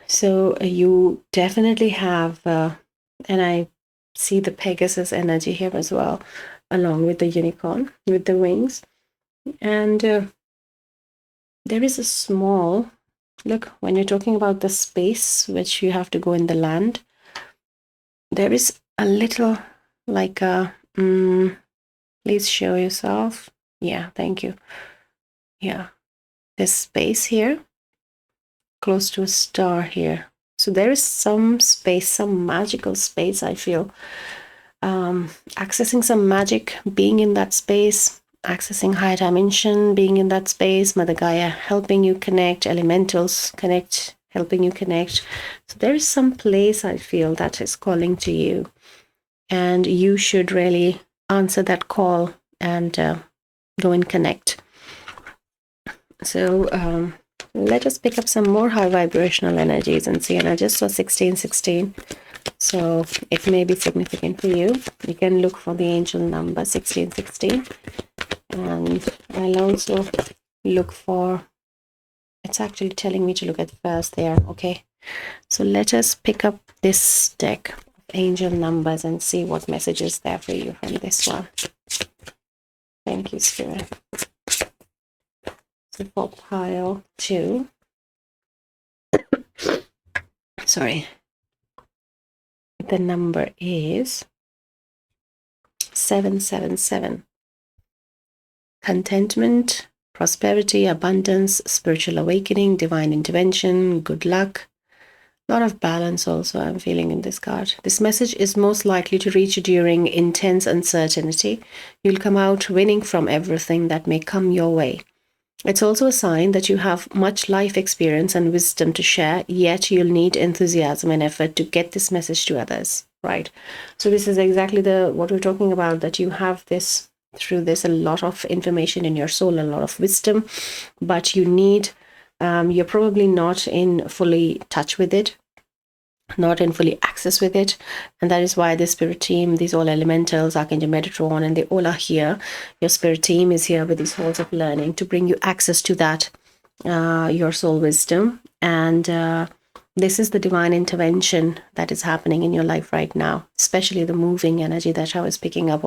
So you definitely have, and I see the Pegasus energy here as well, along with the unicorn, with the wings. And there is a small, look, when you're talking about the space which you have to go in the land, there is a little like a, please show yourself. Yeah, thank you. Yeah, this space here, close to a star here. So there is some space, some magical space, I feel. Accessing some magic, being in that space, accessing higher dimension, being in that space, Mother Gaia helping you connect, elementals connect, helping you connect. So there is some place, I feel, that is calling to you. And you should really answer that call and go and connect. So let us pick up some more high vibrational energies and see. And I just saw 1616. So it may be significant for you. You can look for the angel number 1616. And I'll also look for, it's actually telling me to look at first there. Okay. So let us pick up this deck of angel numbers and see what message is there for you from this one. Thank you, Spirit. So for pile 2. Sorry. The number is 777. Contentment, prosperity, abundance, spiritual awakening, divine intervention, good luck. A lot of balance also I'm feeling in this card. This message is most likely to reach you during intense uncertainty. You'll come out winning from everything that may come your way. It's also a sign that you have much life experience and wisdom to share, yet you'll need enthusiasm and effort to get this message to others, right? So this is exactly what we're talking about, that you have this, through this, a lot of information in your soul, a lot of wisdom, but you need, you're probably not in fully touch with it, not in fully access with it, and that is why the spirit team, these all elementals, Archangel Metatron, and they all are here. Your spirit team is here with these halls of learning to bring you access to that, your soul wisdom, and this is the divine intervention that is happening in your life right now, especially the moving energy that I was picking up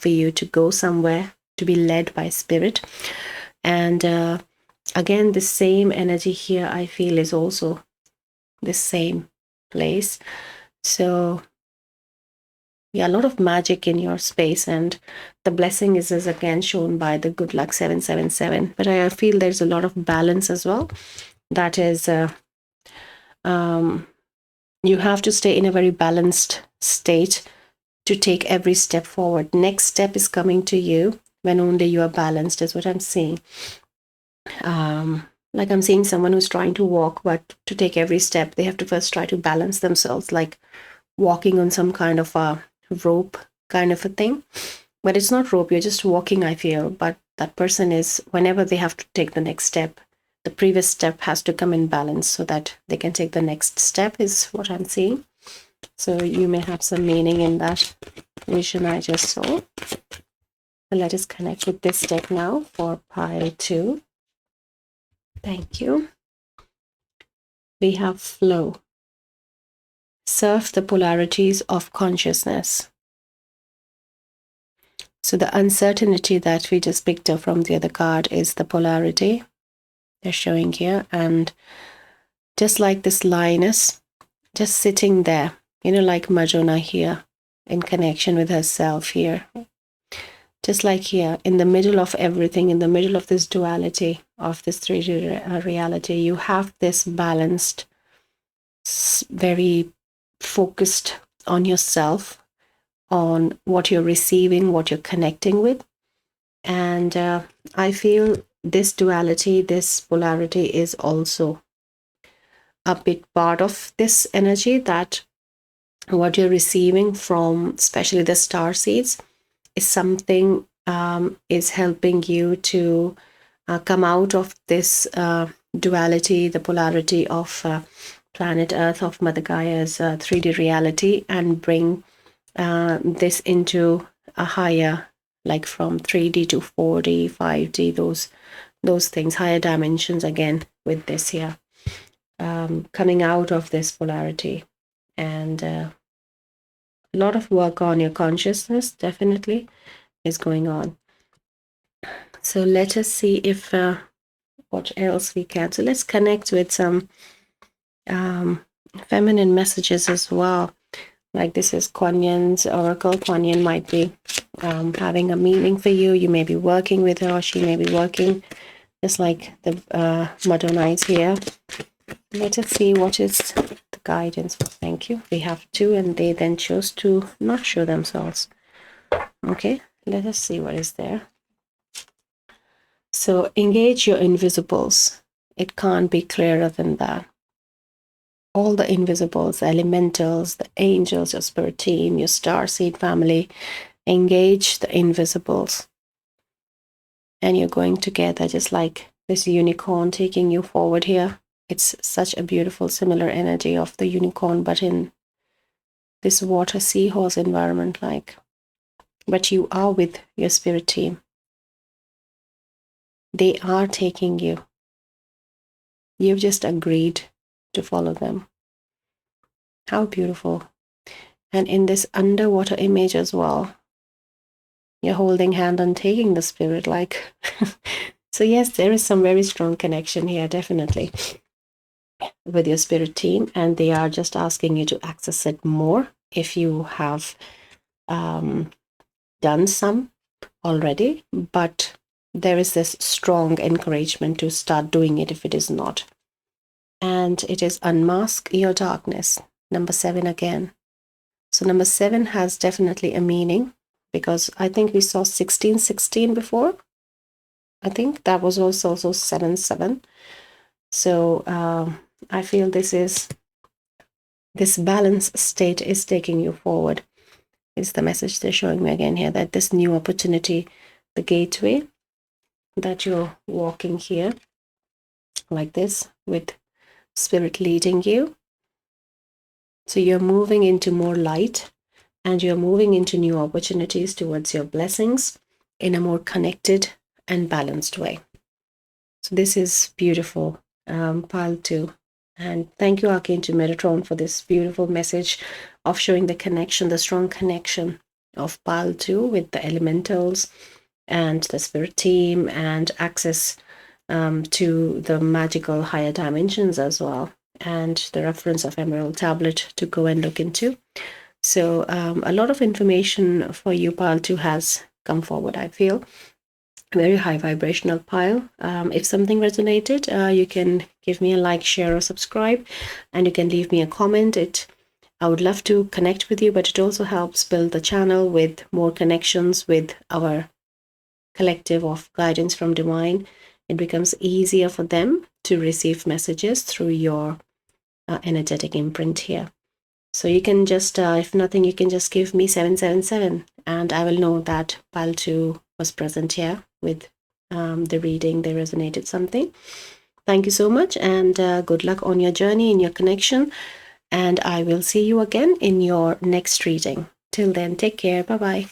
for you to go somewhere, to be led by spirit. And again, the same energy here I feel is also the same place. So yeah, a lot of magic in your space, and the blessing is again shown by the good luck 777. But I feel there's a lot of balance as well. That is, you have to stay in a very balanced state to take every step forward. Next step is coming to you when only you are balanced, is what I'm seeing. Like I'm seeing someone who's trying to walk, but to take every step, they have to first try to balance themselves, like walking on some kind of a rope kind of a thing. But it's not rope, you're just walking, I feel. But that person is, whenever they have to take the next step, the previous step has to come in balance so that they can take the next step, is what I'm seeing. So you may have some meaning in that vision I just saw. So let us connect with this deck now for pile 2. Thank you. We have flow. Surf the polarities of consciousness. So the uncertainty that we just picked up from the other card is the polarity they're showing here. And just like this lioness, just sitting there, like Madonna here, in connection with herself here. Just like here, in the middle of everything, in the middle of this duality, of this 3D reality, you have this balanced, very focused on yourself, on what you're receiving, what you're connecting with. And I feel this duality, this polarity is also a bit part of this energy, that what you're receiving from, especially the star seeds, is something is helping you to come out of this duality, the polarity of planet Earth, of Mother Gaia's 3D reality, and bring this into a higher, like from 3D to 4D, 5D, those things, higher dimensions again with this here, coming out of this polarity. And a lot of work on your consciousness definitely is going on. So let us see if what else we can. So let's connect with some feminine messages as well. Like this is Kuan Yin's oracle. Kuan Yin might be having a meaning for you. You may be working with her, or she may be working, just like the Madonna is here. Let us see what is the guidance. Thank you. We have 2, and they then chose to not show themselves. Okay, let us see what is there. So engage your invisibles. It can't be clearer than that. All the invisibles, the elementals, the angels, your spirit team, your starseed family, engage the invisibles. And you're going together, just like this unicorn taking you forward here. It's such a beautiful similar energy of the unicorn, but in this water seahorse environment, like, but you are with your spirit team. They are taking you. You've just agreed to follow them. How beautiful. And in this underwater image as well, you're holding hand and taking the spirit, like. So yes, there is some very strong connection here, definitely, with your spirit team, and they are just asking you to access it more if you have done some already, but there is this strong encouragement to start doing it if it is not. And it is unmask your darkness, number 7 again. So number 7 has definitely a meaning, because I think we saw 1616 before. I think that was also 7-7. So I feel this balance state is taking you forward. Is the message they're showing me again here, that this new opportunity, the gateway, that you're walking here like this with spirit leading you. So you're moving into more light, and you're moving into new opportunities towards your blessings in a more connected and balanced way. So this is beautiful, pile 2. And thank you, Archangel Metatron, for this beautiful message of showing the connection, the strong connection of pile 2 with the elementals and the spirit team, and access to the magical higher dimensions as well, and the reference of Emerald Tablet to go and look into. So a lot of information for you, pile 2, has come forward, I feel. Very high vibrational pile. If something resonated, you can give me a like, share, or subscribe, and you can leave me a comment. I would love to connect with you, but it also helps build the channel with more connections with our collective of guidance from divine. It becomes easier for them to receive messages through your energetic imprint here. So you can just, if nothing, you can just give me 777, and I will know that pile 2 was present here with the reading. They resonated something. Thank you so much, and good luck on your journey, in your connection, and I will see you again in your next reading. Till then, take care. Bye-bye.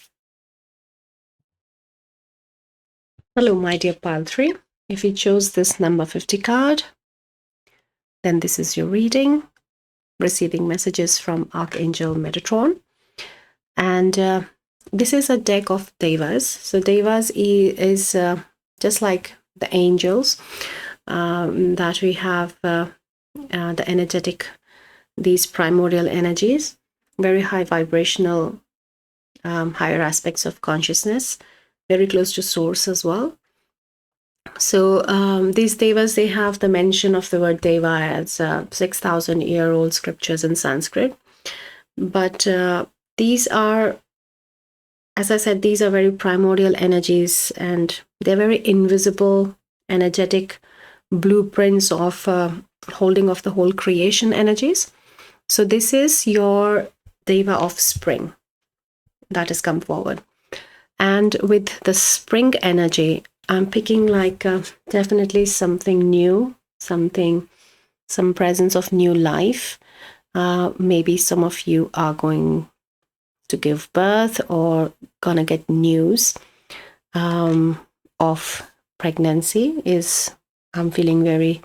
Hello, my dear pile 3. If you chose this number 50 card, then this is your reading, receiving messages from Archangel Metatron. And this is a deck of devas. So devas is just like the angels that we have, the energetic, these primordial energies, very high vibrational, higher aspects of consciousness, very close to source as well. So these devas, they have the mention of the word deva as 6,000-year-old scriptures in Sanskrit. But these are, as I said, these are very primordial energies, and they're very invisible, energetic blueprints of holding of the whole creation energies. So this is your deva of spring that has come forward. And with the spring energy, I'm picking like definitely something new, some presence of new life. Maybe some of you are going to give birth or gonna get news of pregnancy. I'm feeling very,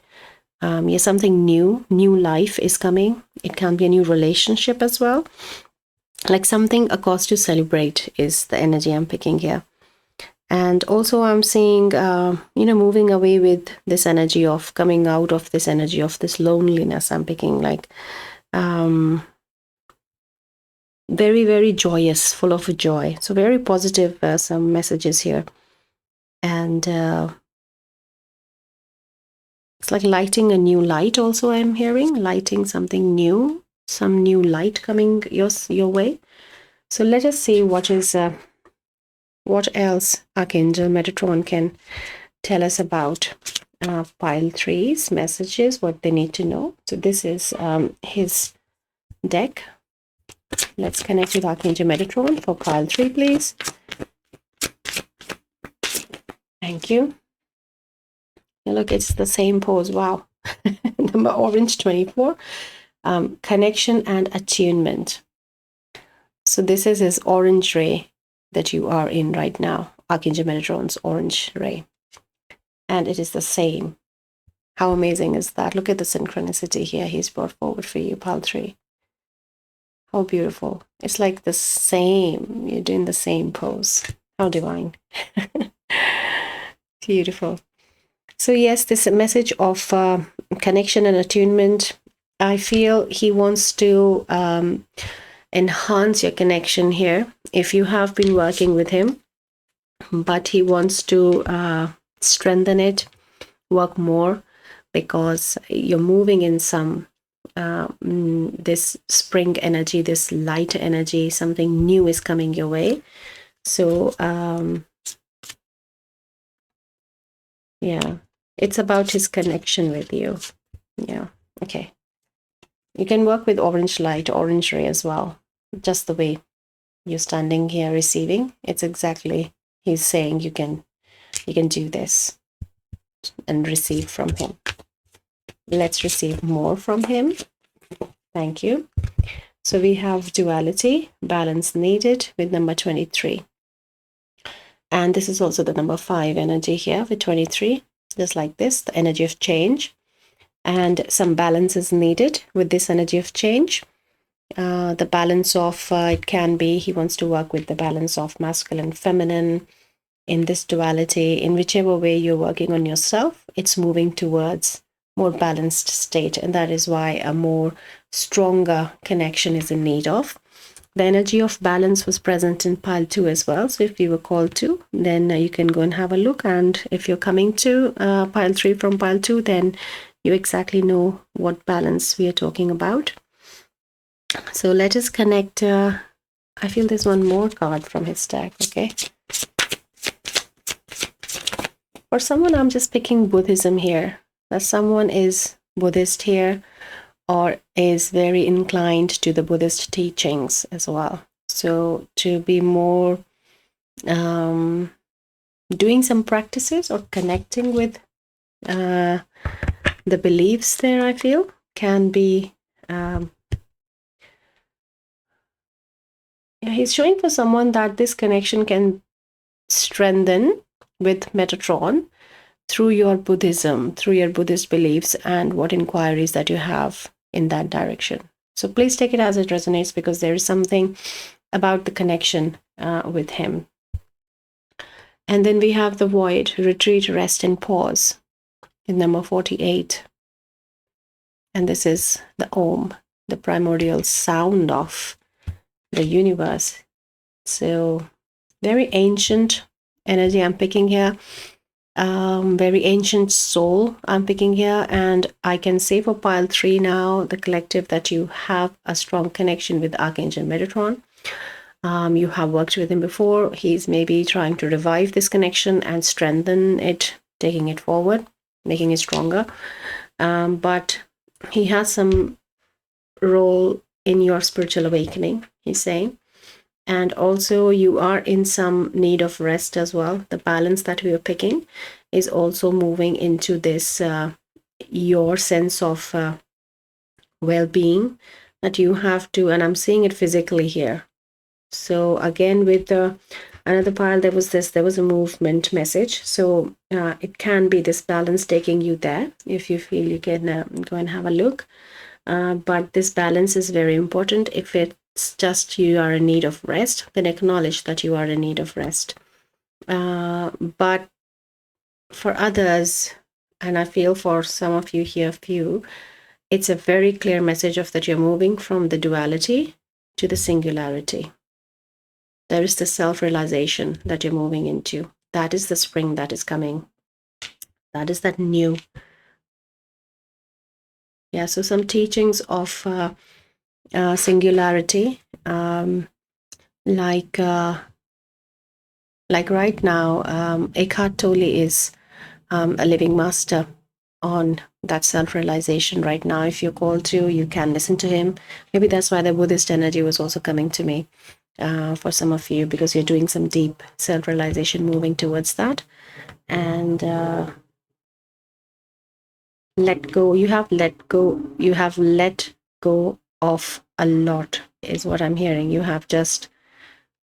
something new life is coming. It can be a new relationship as well. Like something, a cause to celebrate is the energy I'm picking here. And also I'm seeing, moving away with this energy of coming out of this energy of this loneliness. I'm picking like very, very joyous, full of joy. So very positive, some messages here. And it's like lighting a new light also, I'm hearing. Lighting something new, some new light coming your way. So let us see what else Archangel Metatron can tell us about pile 3's messages, what they need to know. So this is his deck. Let's connect with Archangel Metatron for pile 3, please. Thank you. Look, it's the same pose. Wow. Number orange 24. Connection and attunement. So this is his orange ray that you are in right now. Archangel Metatron's orange ray. And it is the same. How amazing is that? Look at the synchronicity here he's brought forward for you, pile 3. How beautiful. It's like the same. You're doing the same pose. How divine. Beautiful. So yes, this message of connection and attunement, I feel he wants to enhance your connection here. If you have been working with him, but he wants to strengthen it, work more, because you're moving in some this spring energy, this light energy, something new is coming your way. So yeah, it's about his connection with you. Yeah, okay. You can work with orange light, orange ray as well. Just the way you're standing here receiving, it's exactly, he's saying you can do this and receive from him. Let's receive more from him. Thank you. So we have duality, balance needed with number 23. And this is also the number 5 energy here with 23, just like this, the energy of change. And some balance is needed with this energy of change. The balance of, it can be, he wants to work with the balance of masculine, feminine, in this duality, in whichever way you're working on yourself, it's moving towards more balanced state. And that is why a more stronger connection is in need of. The energy of balance was present in pile 2 as well. So if you were called to, then you can go and have a look. And if you're coming to pile 3 from pile 2, then you exactly know what balance we are talking about. So let us connect. I feel there's one more card from his deck. Okay. For someone, I'm just picking Buddhism here. That someone is Buddhist here or is very inclined to the Buddhist teachings as well. So to be more doing some practices or connecting with the beliefs there, I feel, can be... he's showing for someone that this connection can strengthen with Metatron through your Buddhism, through your Buddhist beliefs and what inquiries that you have in that direction. So please take it as it resonates, because there is something about the connection with him. And then we have the void, retreat, rest, and pause in number 48. And this is the Om, the primordial sound of the universe. So very ancient energy I'm picking here. Very ancient soul I'm picking here. And I can say for pile 3 now, the collective, that you have a strong connection with Archangel Metatron. You have worked with him before. He's maybe trying to revive this connection and strengthen it, taking it forward, making it stronger. But he has some role in your spiritual awakening, he's saying. And also you are in some need of rest as well. The balance that we are picking is also moving into this, your sense of well-being that you have to, and I'm seeing it physically here. So again, with another pile, there was a movement message. So it can be this balance taking you there. If you feel, you can go and have a look. But this balance is very important. If it's just you are in need of rest, then acknowledge that you are in need of rest. But for others, and I feel for some of you here, it's a very clear message of that you're moving from the duality to the singularity. There is the self-realization that you're moving into. That is the spring that is coming. That is that new. Yeah, so some teachings of singularity, like right now, Eckhart Tolle is a living master on that self-realization right now. If you're called to, you can listen to him. Maybe that's why the Buddhist energy was also coming to me for some of you, because you're doing some deep self-realization, moving towards that. And let go. You have let go. You have let go of a lot, is what I'm hearing. You have just,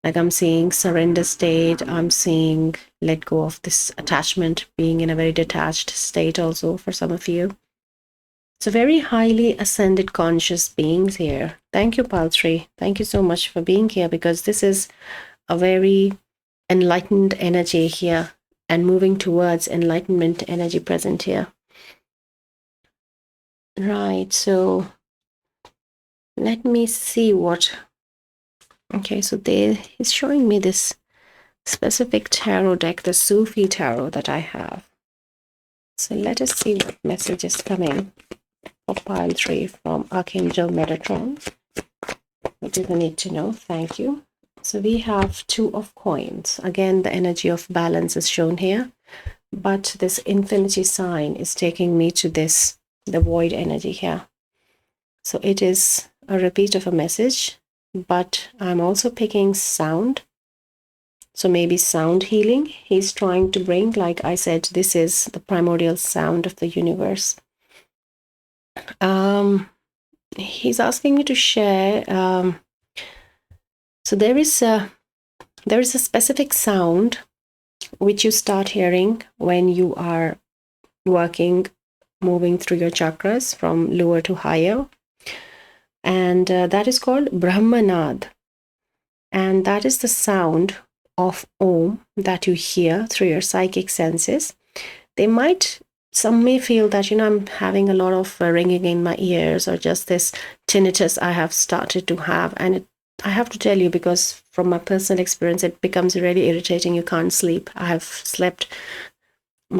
like, I'm seeing surrender state. I'm seeing let go of this attachment, being in a very detached state also for some of you. So very highly ascended conscious beings here. Thank you, Paltry. Thank you so much for being here, because this is a very enlightened energy here and moving towards enlightenment energy present here. Right, so let me see what. Okay, so he's showing me this specific tarot deck, the Sufi tarot that I have. So let us see what message is coming for pile 3 from Archangel Metatron. What do they need to know? Thank you. So we have 2 of coins. Again, the energy of balance is shown here, but this infinity sign is taking me to this, the void energy here. So it is a repeat of a message, but I'm also picking sound. So maybe sound healing he's trying to bring. Like I said, this is the primordial sound of the universe. He's asking me to share. So there is a specific sound which you start hearing when you are working, moving through your chakras from lower to higher. And that is called Brahmanad. And that is the sound of Om that you hear through your psychic senses. Some may feel that, I'm having a lot of ringing in my ears, or just this tinnitus I have started to have. And I have to tell you, because from my personal experience, it becomes really irritating. You can't sleep. My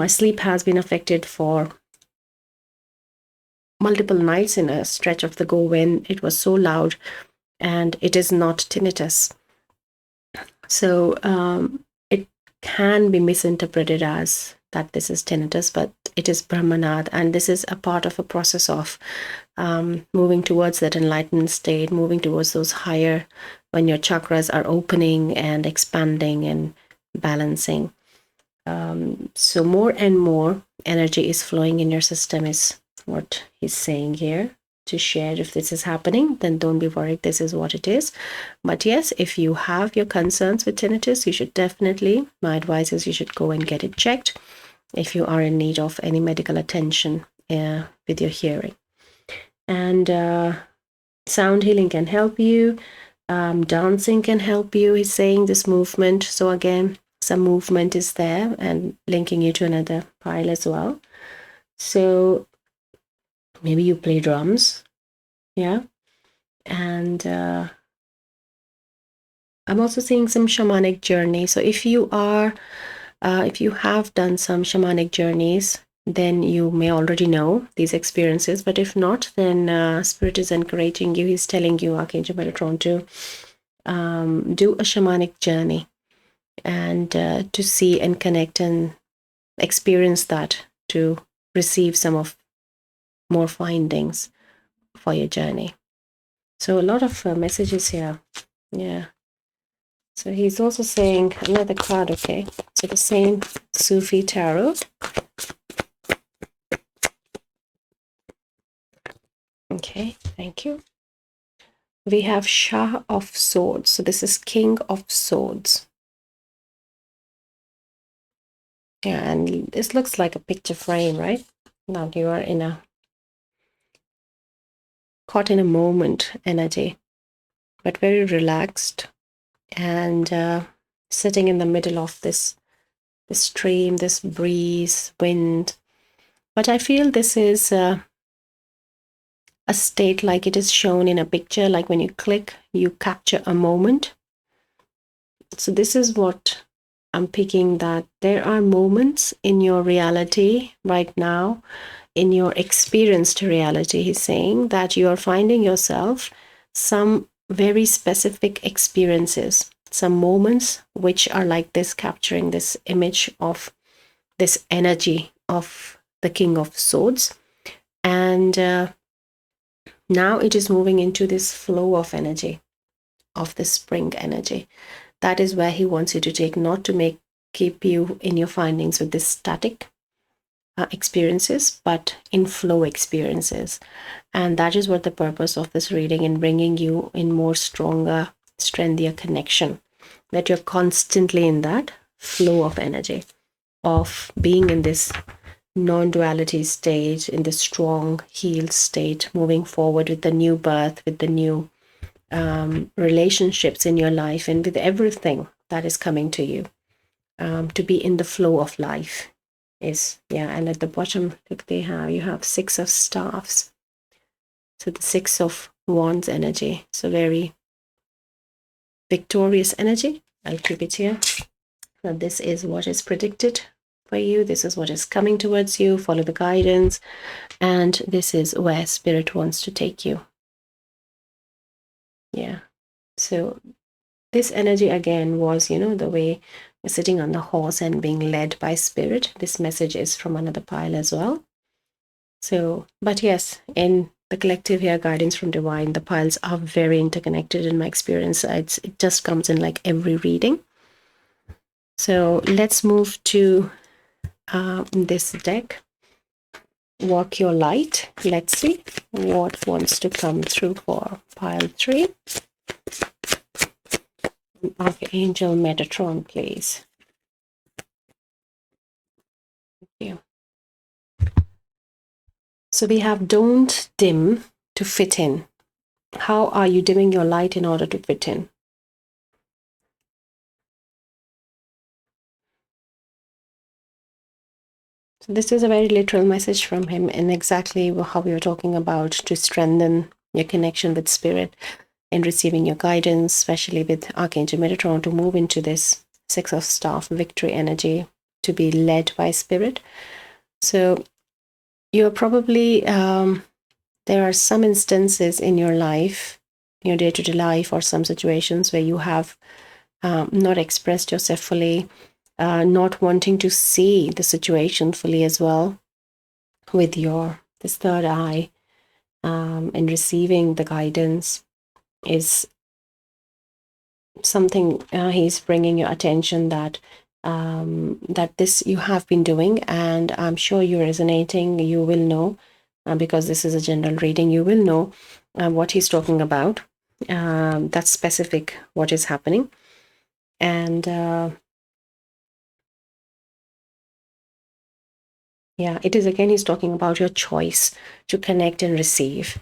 sleep has been affected for multiple nights in a stretch of the go when it was so loud, and it is not tinnitus. So it can be misinterpreted as that this is tinnitus, but it is Brahmanad, and this is a part of a process of moving towards that enlightened state, moving towards those higher, when your chakras are opening and expanding and balancing. So more and more energy is flowing in your system, is what he's saying here to share. If this is happening, then don't be worried. This is what it is. But yes, if you have your concerns with tinnitus, you should definitely, my advice is you should go and get it checked if you are in need of any medical attention with your hearing. And sound healing can help you. Dancing can help you, he's saying, this movement. So again, some movement is there and linking you to another pile as well. So maybe you play drums, yeah. And I'm also seeing some shamanic journey. So if you have done some shamanic journeys, then you may already know these experiences. But if not, then Spirit is encouraging you. He's telling you, Archangel Metatron, to do a shamanic journey and to see and connect and experience that, to receive some of more findings for your journey. So a lot of messages here. Yeah. So he's also saying another card, okay? So the same Sufi tarot. Okay, thank you. We have Shah of Swords. So this is King of Swords. Yeah, and this looks like a picture frame, right? Now you are caught in a moment energy, but very relaxed, and sitting in the middle of this stream, this breeze, wind. But I feel this is a state like it is shown in a picture, like when you click, you capture a moment. So this is what I'm picking, that there are moments in your reality right now, in your experienced reality, he's saying, that you are finding yourself some very specific experiences, some moments which are like this, capturing this image of this energy of the King of Swords. And now it is moving into this flow of energy, of the spring energy. That is where he wants you to take, not to keep you in your findings with this static, experiences, but in flow experiences. And that is what the purpose of this reading, in bringing you in more stronger, strengthier connection, that you're constantly in that flow of energy, of being in this non-duality state, in the strong healed state, moving forward with the new birth, with the new relationships in your life, and with everything that is coming to you. To be in the flow of life is, yeah. And at the bottom, look, you have 6 of staffs. So the 6 of wands energy. So very victorious energy. I'll keep it here. So this is what is predicted for you. This is what is coming towards you. Follow the guidance. And this is where Spirit wants to take you. Yeah. So this energy again was, the way you're sitting on the horse and being led by Spirit. This message is from another pile as well. So, but yes, in the collective here, guidance from divine, the piles are very interconnected in my experience. It just comes in like every reading. So let's move to this deck. Walk your light. Let's see what wants to come through for pile 3. Archangel Metatron, please. Thank you. So we have don't dim to fit in. How are you dimming your light in order to fit in? So this is a very literal message from him, and exactly how we were talking about, to strengthen your connection with Spirit and receiving your guidance, especially with Archangel Metatron, to move into this 6 of staff victory energy, to be led by Spirit. So you're probably, there are some instances in your life, your day-to-day life, or some situations where you have not expressed yourself fully, not wanting to see the situation fully as well, with this third eye, and receiving the guidance is something he's bringing your attention, that this you have been doing, and I'm sure you're resonating. You will know, because this is a general reading, you will know what he's talking about. That's specific what is happening. And yeah, it is again, he's talking about your choice to connect and receive.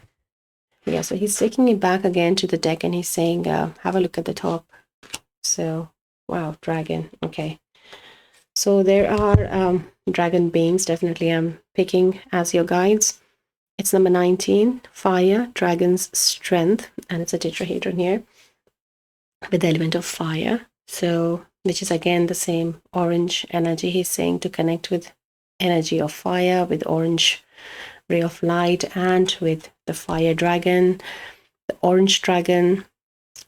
Yeah, so he's taking it back again to the deck, and he's saying, have a look at the top. So, wow, dragon. Okay. So there are dragon beings, definitely I'm picking as your guides. It's number 19, fire, dragon's strength, and it's a tetrahedron here with the element of fire. So, which is again the same orange energy. He's saying to connect with energy of fire, with orange ray of light, and with the fire dragon, the orange dragon.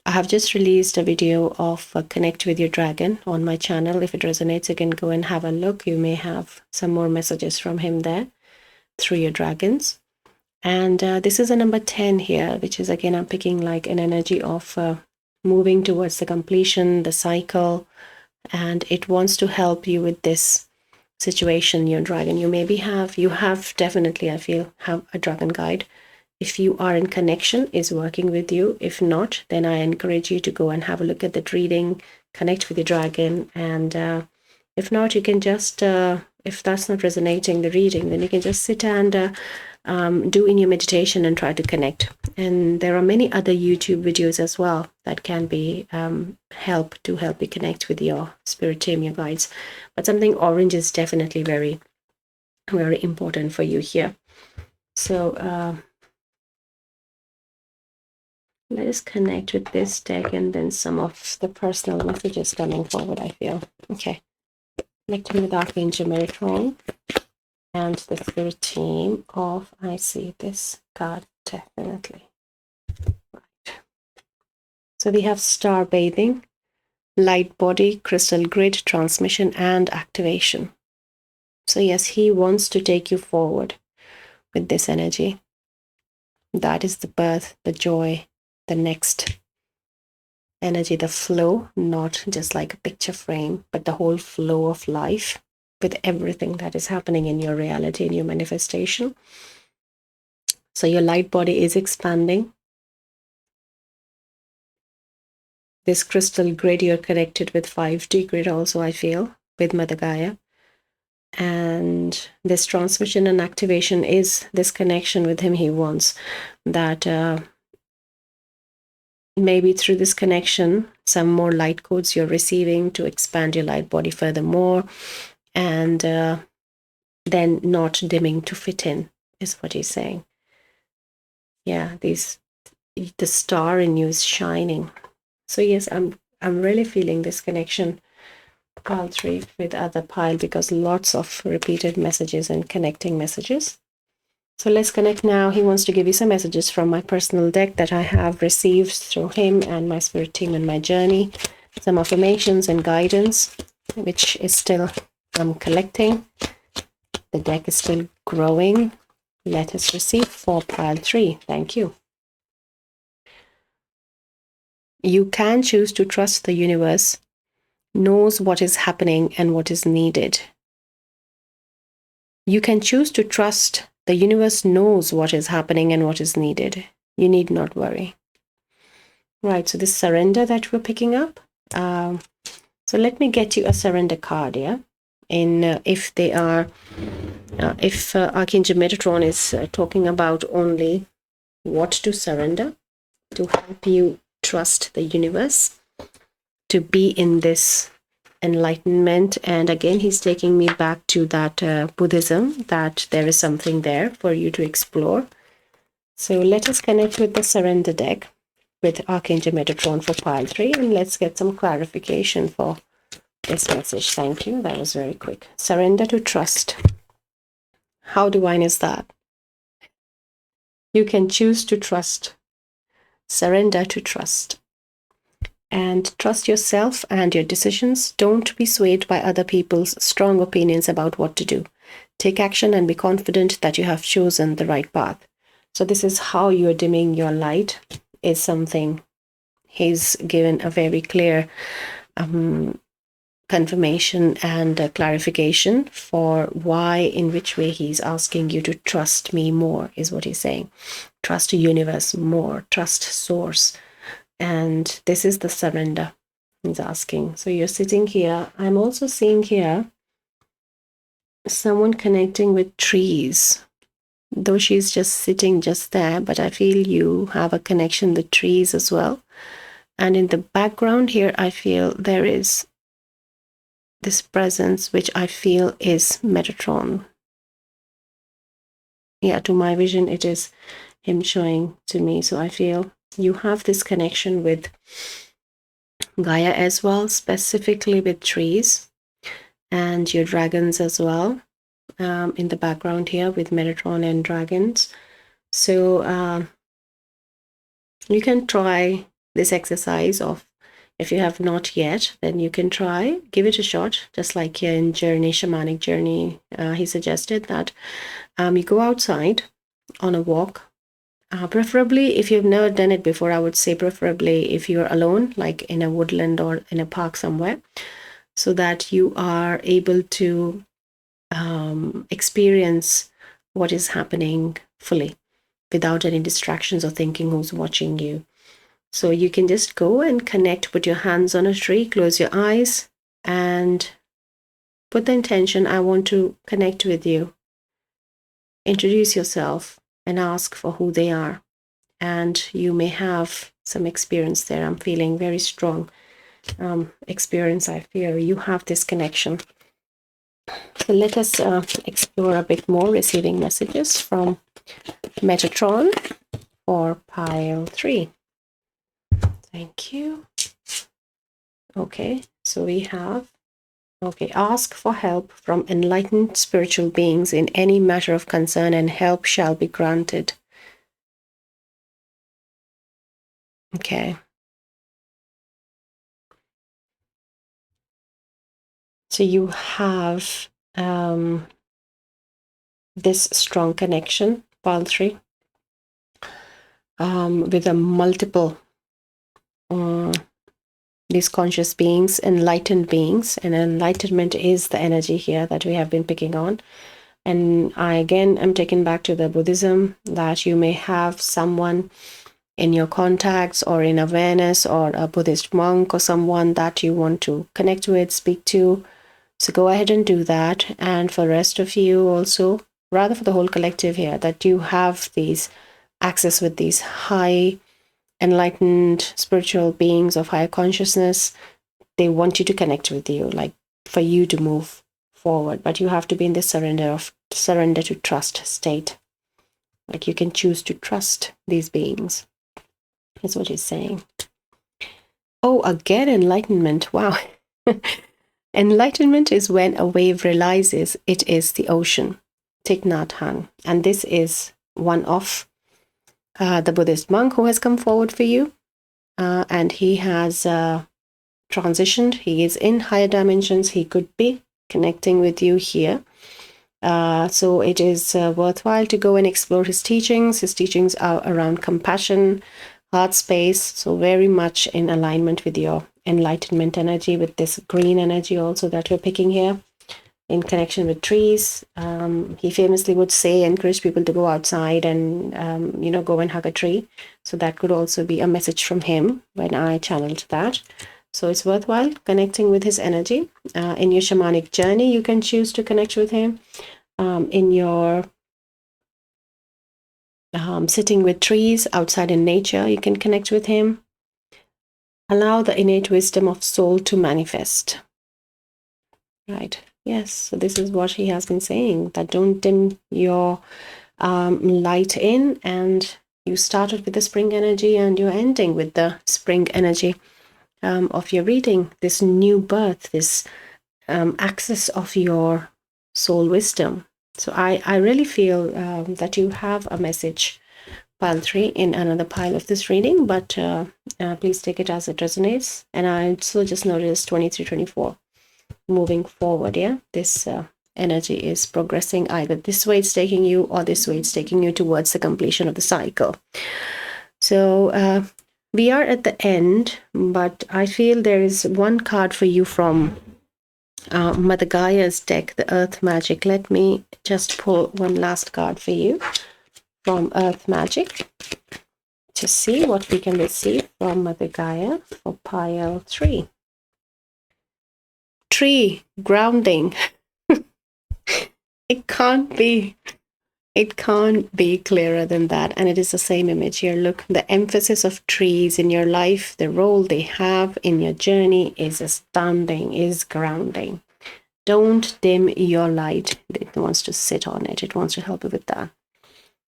I have just released a video of Connect with Your Dragon on my channel. If it resonates, you can go and have a look. You may have some more messages from him there through your dragons. And this is a number 10 here, which is again, I'm picking like an energy of moving towards the completion, the cycle, and it wants to help you with this situation, your dragon. You have definitely, I feel, have a dragon guide. If you are in connection, is working with you. If not, then I encourage you to go and have a look at the reading, connect with your dragon. And if not, you can just, if that's not resonating, the reading, then you can just sit and do in your meditation and try to connect. And there are many other YouTube videos as well that can be help you connect with your spirit team, your guides. But something orange is definitely very, very important for you here. So let us connect with this deck, and then some of the personal messages coming forward, I feel. Okay. Connecting with Archangel Metatron and the spirit team of, I see this card definitely. Right. So we have star bathing, light body, crystal grid, transmission, and activation. So yes, he wants to take you forward with this energy. That is the birth, the joy, the next energy, the flow, not just like a picture frame, but the whole flow of life. with everything that is happening in your reality, in your manifestation. So your light body is expanding. This crystal grid, you're connected with 5D grid also, I feel, with Mother Gaia. And this transmission and activation is this connection with him. He wants that maybe through this connection, some more light codes you're receiving to expand your light body furthermore, and then not dimming to fit in, is what he's saying. Yeah, the star in you is shining. So yes, I'm really feeling this connection, pile 3, with other pile, because lots of repeated messages and connecting messages. So let's connect now. He wants to give you some messages from my personal deck that I have received through him and my spirit team in my journey. Some affirmations and guidance, which is still, I'm collecting. The deck is still growing. Let us receive for pile 3. Thank you. You can choose to trust the universe knows what is happening and what is needed. You can choose to trust the universe knows what is happening and what is needed. You need not worry. Right, so this surrender that we're picking up. So let me get you a surrender card, yeah? If Archangel Metatron is talking about only what to surrender to help you trust the universe, to be in this enlightenment. And again, he's taking me back to that Buddhism, that there is something there for you to explore. So let us connect with the surrender deck with Archangel Metatron for pile 3, and let's get some clarification for this message. Thank you. That was very quick. Surrender to trust. How divine is that? You can choose to trust. Surrender to trust. And trust yourself and your decisions. Don't be swayed by other people's strong opinions about what to do. Take action and be confident that you have chosen the right path. So this is how you're dimming your light, is something he's given a very clear confirmation and clarification for why, in which way he's asking you to trust me more, is what he's saying. Trust the universe more, trust source. And this is the surrender he's asking. So you're sitting here. I'm also seeing here someone connecting with trees, though she's just sitting just there, but I feel you have a connection with trees as well. And in the background here, I feel there is this presence, which I feel is Metatron. Yeah, to my vision, it is him showing to me. So I feel you have this connection with Gaia as well, specifically with trees, and your dragons as well, in the background here with Metatron and dragons. So you can try this exercise of, if you have not yet, then you can try, give it a shot, just like here in Journey, Shamanic Journey, he suggested that you go outside on a walk. Preferably, if you've never done it before, I would say preferably if you're alone, like in a woodland or in a park somewhere, so that you are able to experience what is happening fully without any distractions or thinking who's watching you. So you can just go and connect, put your hands on a tree, close your eyes, and put the intention, I want to connect with you. Introduce yourself and ask for who they are. And you may have some experience there. I'm feeling very strong experience. I feel you have this connection. So let us explore a bit more, receiving messages from Metatron for pile 3. Thank you. Okay, so we have, okay, ask for help from enlightened spiritual beings in any matter of concern, and help shall be granted. Okay. So you have this strong connection, pile 3, with a multiple these conscious beings, enlightened beings, and enlightenment is the energy here that we have been picking on. And I again am taken back to the Buddhism, that you may have someone in your contacts or in awareness, or a Buddhist monk or someone that you want to connect with, speak to. So go ahead and do that. And for the rest of you also, rather for the whole collective here, that you have these access with these high enlightened spiritual beings of higher consciousness. They want you to connect with you, like for you to move forward, but you have to be in this surrender to trust state. Like you can choose to trust these beings. That's what he's saying. Oh, again, enlightenment. Wow. Enlightenment is when a wave realizes it is the ocean. Thich Nhat Hanh. And this is one of the Buddhist monk who has come forward for you. And he has transitioned. He is in higher dimensions. He could be connecting with you here. So it is worthwhile to go and explore his teachings. His teachings are around compassion, heart space, so very much in alignment with your enlightenment energy, with this green energy also that we're picking here, in connection with trees. He famously would say, encourage people to go outside and, go and hug a tree. So that could also be a message from him when I channeled that. So it's worthwhile connecting with his energy. In your shamanic journey, you can choose to connect with him. In your sitting with trees outside in nature, you can connect with him. Allow the innate wisdom of soul to manifest. Right. Yes. So this is what he has been saying, that don't dim your light in, and you started with the spring energy and you're ending with the spring energy of your reading, this new birth, this access of your soul wisdom. So I really feel that you have a message, pile 3, in another pile of this reading, but please take it as it resonates. And I also just noticed 23, 24 moving forward. Yeah, this energy is progressing either this way it's taking you, or this way it's taking you towards the completion of the cycle. So we are at the end, but I feel there is one card for you from Mother Gaia's deck, the Earth Magic. Let me just pull one last card for you from Earth Magic to see what we can receive from Mother Gaia for pile 3. Tree, grounding. It can't be clearer than that. And it is the same image here. Look, the emphasis of trees in your life, the role they have in your journey is astounding, is grounding. Don't dim your light. It wants to sit on it. It wants to help you with that.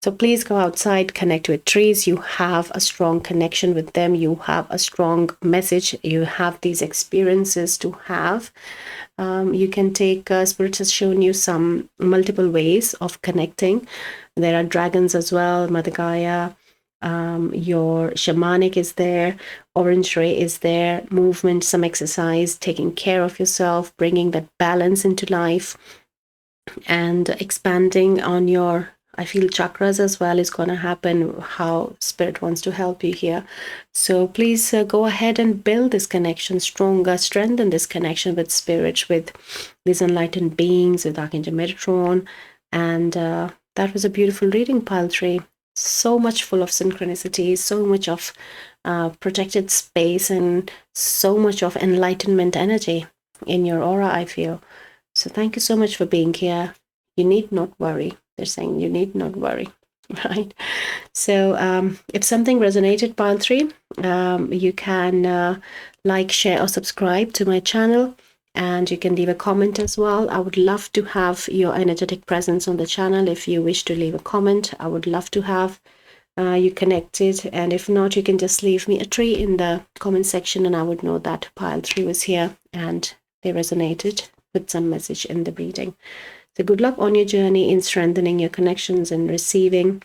So please go outside, connect with trees. You have a strong connection with them. You have a strong message. You have these experiences to have. You can take, Spirit has shown you some multiple ways of connecting. There are dragons as well, Mother Gaia. Your shamanic is there, orange ray is there, movement, some exercise, taking care of yourself, bringing that balance into life, and expanding on your, I feel, chakras as well is going to happen, how Spirit wants to help you here. So please go ahead and build this connection stronger, strengthen this connection with Spirit, with these enlightened beings, with Archangel Metatron. And that was a beautiful reading, pile 3. So much full of synchronicity, so much of protected space, and so much of enlightenment energy in your aura, I feel. So thank you so much for being here. You need not worry. They're saying you need not worry, right? So if something resonated, pile 3, you can like, share, or subscribe to my channel. And you can leave a comment as well. I would love to have your energetic presence on the channel. If you wish to leave a comment, I would love to have you connected. And if not, you can just leave me a tree in the comment section, and I would know that pile 3 was here and they resonated with some message in the reading. So good luck on your journey in strengthening your connections and receiving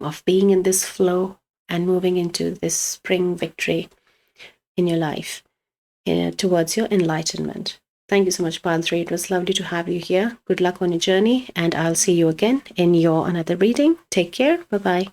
of being in this flow and moving into this spring victory in your life. Towards your enlightenment. Thank you so much, pile 3. It was lovely to have you here. Good luck on your journey, and I'll see you again in your another reading. Take care. Bye-bye.